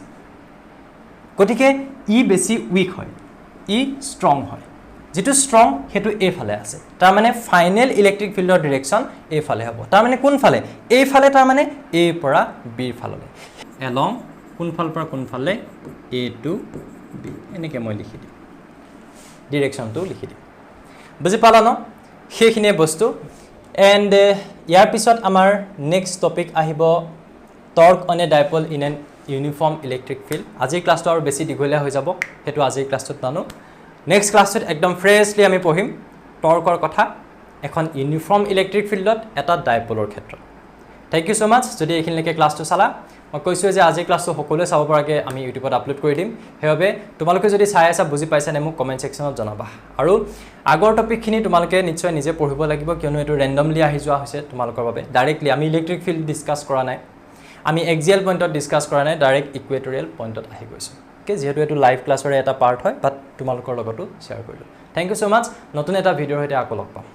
গতিকে ই বেছি উইক হয় ই ষ্ট্ৰং হয় যিটো ষ্ট্ৰং সেইটো এইফালে আছে তাৰমানে ফাইনেল ইলেক্ট্ৰিক ফিল্ডৰ ডিৰেকশ্যন এইফালে হ'ব তাৰমানে কোনফালে এইফালে তাৰমানে এ পৰা বিৰ ফাললৈ এলং কোনফালৰ পৰা কোনফালে এ টু বি এনেকৈ মই লিখি দিম ডিৰেকশ্যনটো লিখি দিম বুজি পালা ন সেইখিনিয়ে বস্তু এণ্ড ইয়াৰ পিছত আমাৰ নেক্সট টপিক আহিব torque on a dipole in an uniform electric field আজিৰ ক্লাছটো আৰু বেছি দীঘলীয়া হৈ যাব সেইটো আজিৰ ক্লাছটোত নানো নেক্সট ক্লাছটোত একদম ফ্ৰেছলি আমি পঢ়িম টৰ্কৰ কথা এখন ইউনিফৰ্ম ইলেক্ট্ৰিক ফিল্ডত এটা ডাইপলৰ ক্ষেত্ৰত থেংক ইউ ছ' মাছ যদি এইখিনিলৈকে ক্লাছটো চালা মই কৈছোঁ যে আজিৰ ক্লাছটো সকলোৱে চাব পৰাকৈ আমি ইউটিউবত আপলোড কৰি দিম সেইবাবে তোমালোকে যদি চাই আছা বুজি পাইছানে মোক কমেণ্ট ছেকশ্যনত জনাবা আৰু আগৰ টপিকখিনি তোমালোকে নিশ্চয় নিজে পঢ়িব লাগিব কিয়নো এইটো ৰেণ্ডমলি আহি যোৱা হৈছে তোমালোকৰ বাবে ডাইৰেক্টলি আমি ইলেক্ট্ৰিক ফিল্ড ডিছকাছ কৰা নাই আমি এক্সিয়েল পইণ্টত ডিছকাছ কৰা নাই ডাইৰেক্ট ইকুৱেটৰিয়েল পইণ্টত আহি গৈছোঁ যিহেতু এইটো লাইভ ক্লাছৰে এটা পাৰ্ট হয় বাট তোমালোকৰ লগতো শ্বেয়াৰ কৰিলোঁ থেংক ইউ ছ' মাছ নতুন এটা ভিডিঅ'ৰ সৈতে আকৌ লগ পাম